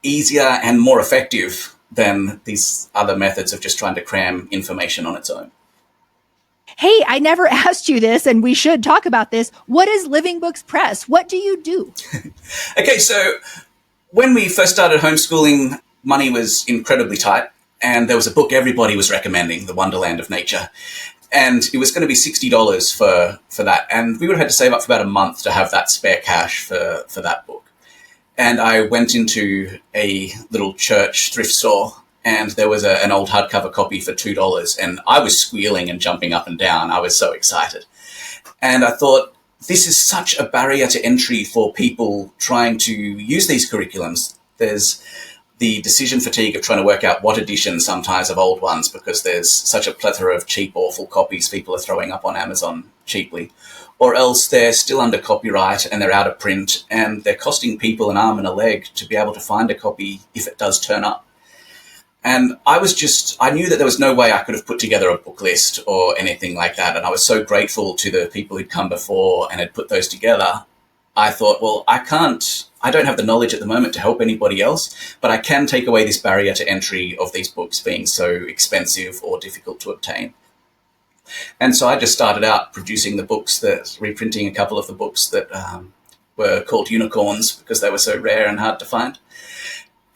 easier and more effective than these other methods of just trying to cram information on its own. Hey, I never asked you this, and we should talk about this. What is Living Books Press? What do you do? Okay, so when we first started homeschooling, money was incredibly tight, and there was a book everybody was recommending, The Wonderland of Nature. And it was going to be $60 for that. And we would have had to save up for about a month to have that spare cash for that book. And I went into a little church thrift store, and there was an old hardcover copy for $2. And I was squealing and jumping up and down. I was so excited. And I thought, this is such a barrier to entry for people trying to use these curriculums. There's the decision fatigue of trying to work out what edition sometimes of old ones, because there's such a plethora of cheap, awful copies people are throwing up on Amazon cheaply. Or else they're still under copyright and they're out of print, and they're costing people an arm and a leg to be able to find a copy if it does turn up. And I knew that there was no way I could have put together a book list or anything like that. And I was so grateful to the people who'd come before and had put those together. I thought, well, I don't have the knowledge at the moment to help anybody else, but I can take away this barrier to entry of these books being so expensive or difficult to obtain. And so I just started out producing reprinting a couple of the books that were called unicorns because they were so rare and hard to find.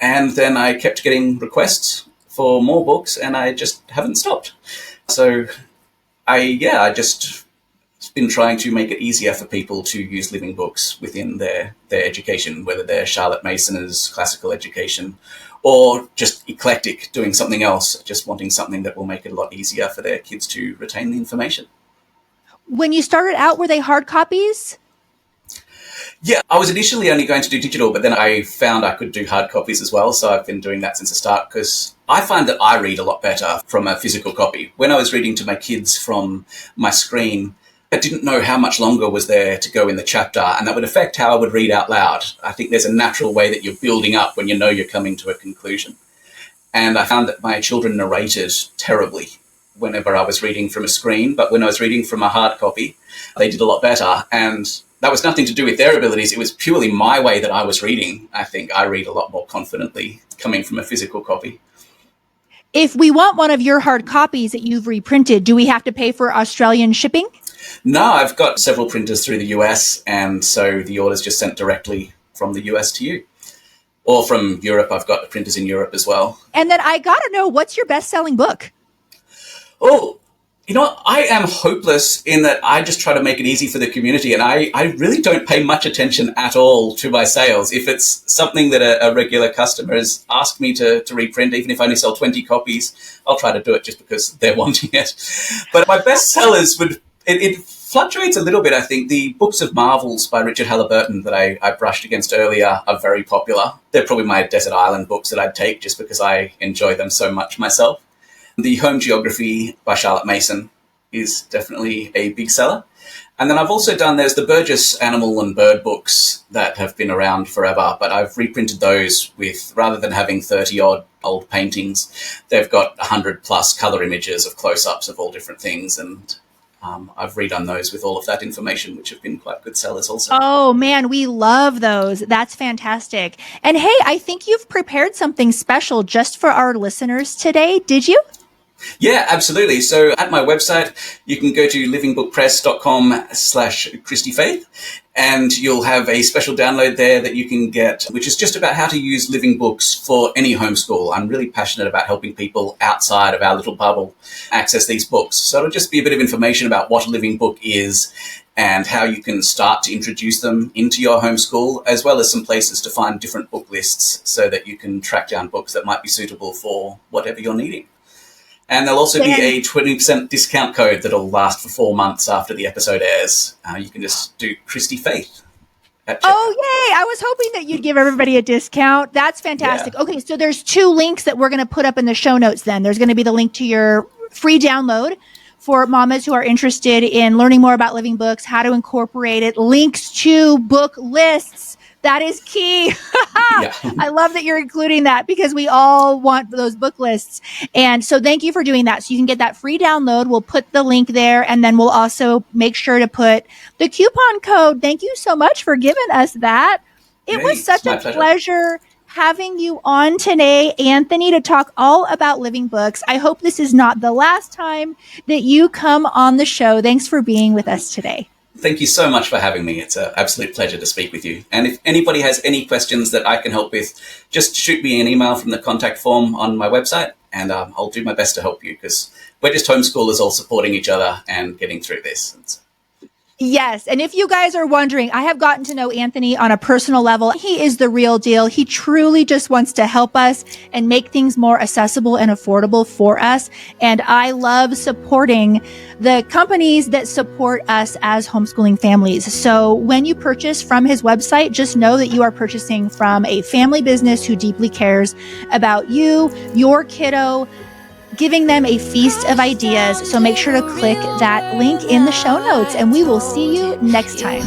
And then I kept getting requests for more books, and I just haven't stopped. So I just been trying to make it easier for people to use living books within their education, whether they're Charlotte Mason's classical education or just eclectic, doing something else, just wanting something that will make it a lot easier for their kids to retain the information. When you started out, were they hard copies? Yeah, I was initially only going to do digital, but then I found I could do hard copies as well. So I've been doing that since the start because I find that I read a lot better from a physical copy. When I was reading to my kids from my screen, I didn't know how much longer was there to go in the chapter, and that would affect how I would read out loud. I think there's a natural way that you're building up when you know you're coming to a conclusion. And I found that my children narrated terribly whenever I was reading from a screen, but when I was reading from a hard copy, they did a lot better. And that was nothing to do with their abilities. It was purely my way that I was reading. I think I read a lot more confidently coming from a physical copy. If we want one of your hard copies that you've reprinted, do we have to pay for Australian shipping? No, I've got several printers through the US, and so the order's just sent directly from the US to you. Or from Europe. I've got printers in Europe as well. And then I got to know, what's your best-selling book? Oh, you know what? I am hopeless in that I just try to make it easy for the community, and I really don't pay much attention at all to my sales. If it's something that a regular customer has asked me to reprint, even if I only sell 20 copies, I'll try to do it just because they're wanting it. But my best sellers it fluctuates a little bit. I think the Books of Marvels by Richard Halliburton that I brushed against earlier are very popular. They're probably my desert island books that I'd take just because I enjoy them so much myself. The Home Geography by Charlotte Mason is definitely a big seller. And then I've also there's the Burgess Animal and Bird books that have been around forever, but I've reprinted those with, rather than having 30-odd old paintings, they've got 100+ colour images of close-ups of all different things, and I've redone those with all of that information, which have been quite good sellers also. Oh, man, we love those. That's fantastic. And hey, I think you've prepared something special just for our listeners today. Did you? Yeah, absolutely. So at my website, you can go to livingbookpress.com/Christy-Faith, and you'll have a special download there that you can get, which is just about how to use living books for any homeschool. I'm really passionate about helping people outside of our little bubble access these books. So it'll just be a bit of information about what a living book is and how you can start to introduce them into your homeschool, as well as some places to find different book lists so that you can track down books that might be suitable for whatever you're needing. And there'll also be a 20% discount code that'll last for 4 months after the episode airs. You can just do Christy-Faith. Oh, yay. I was hoping that you'd give everybody a discount. That's fantastic. Yeah. Okay, so there's 2 links that we're going to put up in the show notes then. There's going to be the link to your free download for mamas who are interested in learning more about living books, how to incorporate it, links to book lists. That is key. Yeah. I love that you're including that because we all want those book lists. And so thank you for doing that. So you can get that free download. We'll put the link there, and then we'll also make sure to put the coupon code. Thank you so much for giving us that. It was such a pleasure having you on today, Anthony, to talk all about living books. I hope this is not the last time that you come on the show. Thanks for being with us today. Thank you so much for having me. It's an absolute pleasure to speak with you. And if anybody has any questions that I can help with, just shoot me an email from the contact form on my website, and I'll do my best to help you because we're just homeschoolers all supporting each other and getting through this. Yes. And if you guys are wondering, I have gotten to know Anthony on a personal level. He is the real deal. He truly just wants to help us and make things more accessible and affordable for us. And I love supporting the companies that support us as homeschooling families. So when you purchase from his website, just know that you are purchasing from a family business who deeply cares about you, your kiddo, giving them a feast of ideas. So make sure to click that link in the show notes, and we will see you next time.